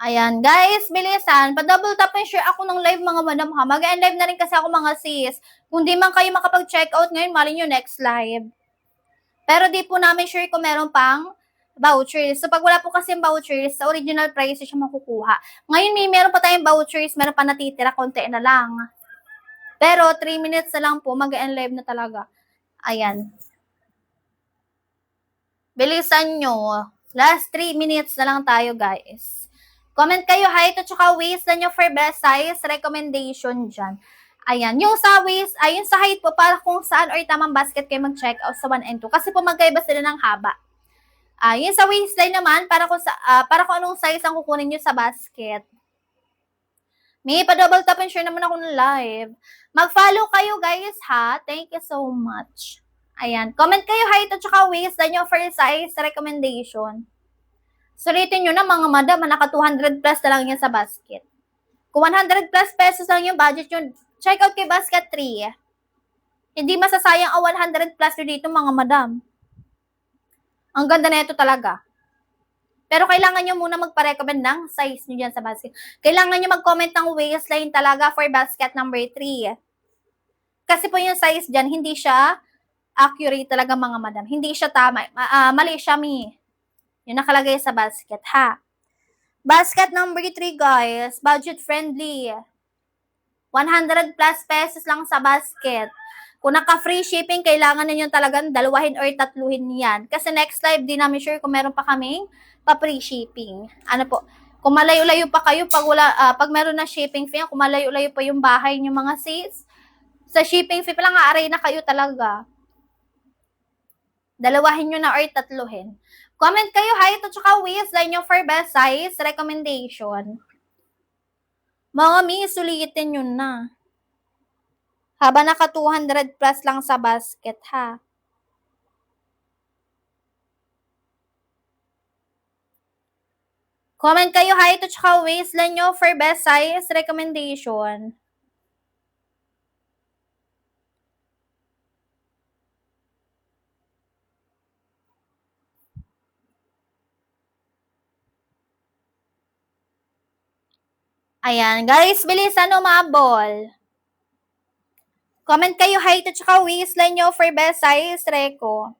Ayan, guys, bilisan. Pa-double tap and share ako ng live, mga madam ha. Mag-end live na rin kasi ako, mga sis. Kung di man kayo makapag-checkout ngayon, mali nyo next live. Pero di po namin sure kung meron pang vouchers. So, pag wala po kasi vouchers, sa original price siya makukuha. Ngayon, meron pa tayong vouchers, meron pa natitira, konti na lang. Pero, 3 minutes na lang po, mag-end live na talaga. Ayan. Bilisan nyo. Last 3 minutes na lang tayo, guys. Comment kayo height at saka waist na nyo for best size recommendation dyan. Ayan, yung sa waist, ayun sa height po, para kung saan or tamang basket kayo mag-check out sa 1 and 2. Kasi po magkaiba sila ng haba. Yung sa waistline naman, para kung anong size ang kukunin nyo sa basket. May pa-double tap and share naman ako ng live. Mag-follow kayo guys ha. Thank you so much. Ayan, comment kayo height at saka waist na nyo for size recommendation. Sulitin nyo na, mga madam, naka 200 plus na lang yan sa basket. Kung 100 plus pesos lang yung budget nyo, check out kay basket 3. Hindi masasayang ang 100 plus nyo dito, mga madam. Ang ganda na ito talaga. Pero kailangan nyo muna magpa-recommend ng size nyo dyan sa basket. Kailangan nyo mag-comment ng waistline talaga for basket number 3. Kasi po yung size dyan, hindi siya accurate talaga, mga madam. Hindi siya tama. Mali siya, yung nakalagay sa basket, ha? Basket number 3, guys. Budget friendly. 100 plus pesos lang sa basket. Kung naka-free shipping, kailangan ninyo talagang dalawahin or tatluhin yan. Kasi next live, di namin sure kung meron pa kaming pa-free shipping. Ano po? Kung malayo-layo pa kayo, pag meron na shipping fee, kung malayo-layo pa yung bahay nyo, mga sis, sa shipping fee pa lang, aaray na kayo talaga. Dalawahin nyo na or tatluhin. Comment kayo height at saka waist line nyo for best size recommendation. Mga mi, sulitin nyo na. Haba naka 200 plus lang sa basket, ha? Comment kayo height at saka waist line nyo for best size recommendation. Ayan, guys, bilisan umabol. Comment kayo height at saka waist line nyo for best size reco.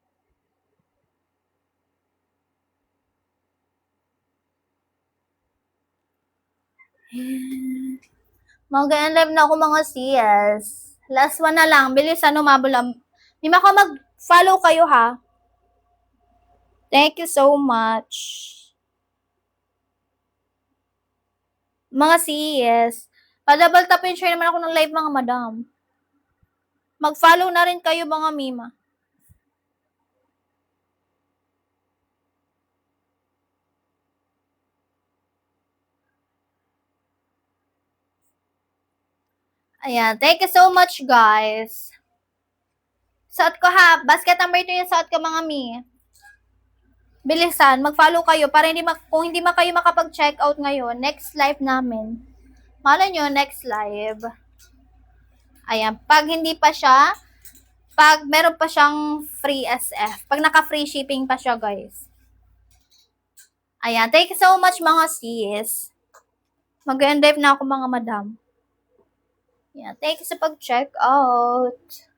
Mag-end live na ako mga sis. Last one na lang. Bilisan umabol. Hindi ko mag-follow kayo, ha? Thank you so much. Mga sis. Pa-double tap and share naman ako ng live, mga madam. Mag-follow na rin kayo, mga mima. Ayan. Thank you so much, guys. Suot ko, ha? Basket number 2 yung suot ko, mga mi. Bilisan. Mag-follow kayo para kung hindi kayo makapag-check out ngayon, next live namin. Malay nyo, next live. Ayan. Pag hindi pa siya, pag meron pa siyang free SF. Pag naka-free shipping pa siya, guys. Ayan. Thank you so much, mga sis. Mag-end live na ako, mga madam. Ayan. Thank you sa pag-check out.